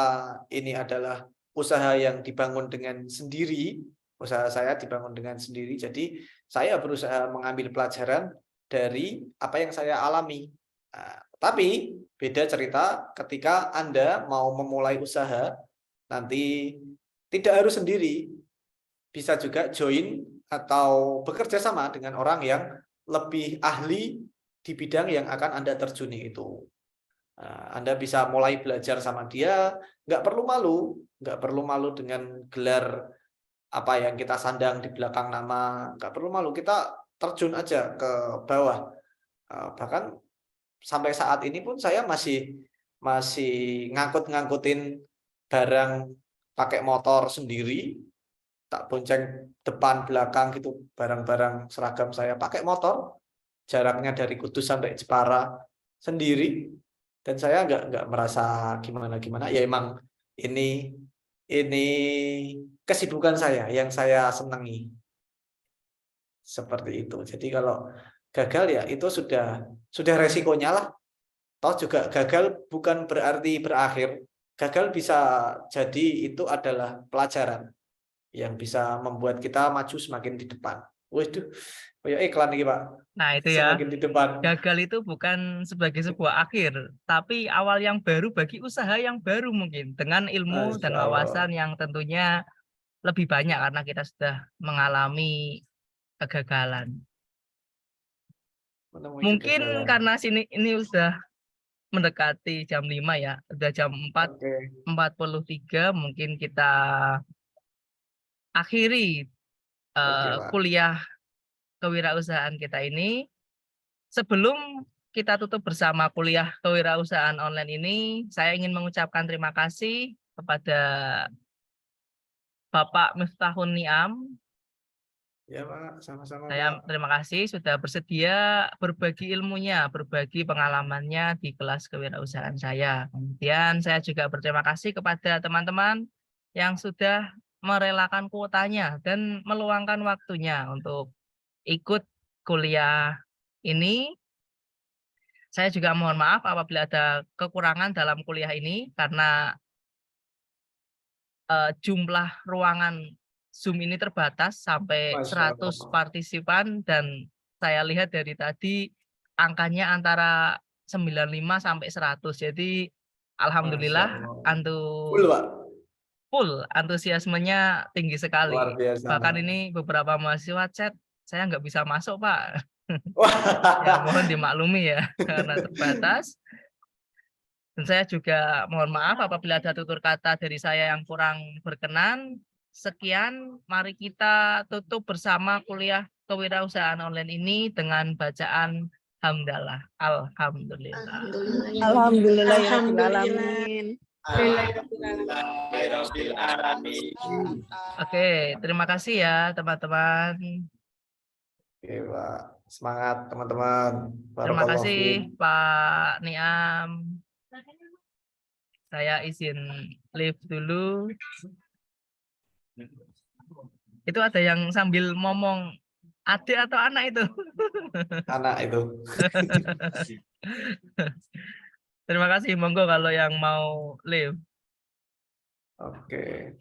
ini adalah usaha yang dibangun dengan sendiri, usaha saya dibangun dengan sendiri, jadi saya berusaha mengambil pelajaran dari apa yang saya alami. Nah, tapi beda cerita ketika Anda mau memulai usaha, nanti tidak harus sendiri, bisa juga join atau bekerja sama dengan orang yang lebih ahli di bidang yang akan Anda terjuni itu. Anda bisa mulai belajar sama dia, nggak perlu malu dengan gelar apa yang kita sandang di belakang nama, nggak perlu malu, kita terjun aja ke bawah. Bahkan sampai saat ini pun saya masih ngangkut-ngangkutin barang pakai motor sendiri, tak bonceng depan belakang gitu, barang-barang seragam saya pakai motor, jaraknya dari Kudus sampai Jepara sendiri. Dan saya nggak merasa gimana-gimana, ya emang ini kesibukan saya yang saya senangi. Seperti itu. Jadi kalau gagal ya itu sudah resikonya lah. Toh juga gagal bukan berarti berakhir. Gagal bisa jadi itu adalah pelajaran yang bisa membuat kita maju semakin di depan. Waduh, kayak iklan nih Pak. Nah itu ya. Semakin di depan. Gagal itu bukan sebagai sebuah akhir, tapi awal yang baru bagi usaha yang baru mungkin dengan ilmu dan Masya Allah. wawasan yang tentunya lebih banyak karena kita sudah mengalami kegagalan. Menemui Mungkin kegagalan. karena ini sudah mendekati jam 5 ya, sudah jam 4.43, mungkin kita akhiri Oke, Pak. kuliah kewirausahaan kita ini. Sebelum kita tutup bersama kuliah kewirausahaan online ini, saya ingin mengucapkan terima kasih kepada Bapak Miftahun Niam. Ya, Pak. Sama-sama, Saya Pak. terima kasih sudah bersedia berbagi ilmunya, berbagi pengalamannya di kelas kewirausahaan saya. Kemudian saya juga berterima kasih kepada teman-teman yang sudah merelakan kuotanya dan meluangkan waktunya untuk ikut kuliah ini. Saya juga mohon maaf apabila ada kekurangan dalam kuliah ini karena jumlah ruangan Zoom ini terbatas sampai Masya 100 Allah. partisipan dan saya lihat dari tadi angkanya antara 95 sampai 100. Jadi Masya alhamdulillah Allah. Full, antusiasmenya Pak. tinggi Luar sekali. biasa. Bahkan ini beberapa mahasiswa chat, saya nggak bisa masuk, Pak. Ya Wah. mohon dimaklumi ya karena terbatas. Dan saya juga mohon maaf apabila ada tutur kata dari saya yang kurang berkenan. Sekian, mari kita tutup bersama kuliah kewirausahaan online ini dengan bacaan hamdalah. Alhamdulillah. Alhamdulillah ya Rabbil Alhamdulillah. alamin. Oke, terima kasih ya teman-teman. Oke, Pak. Semangat, teman-teman. Terima Barakallahu kasih fiik. Pak Niam. Saya izin live dulu. Itu ada yang sambil ngomong adik atau anak itu? Anak itu. Terima kasih, monggo kalau yang mau live. Oke.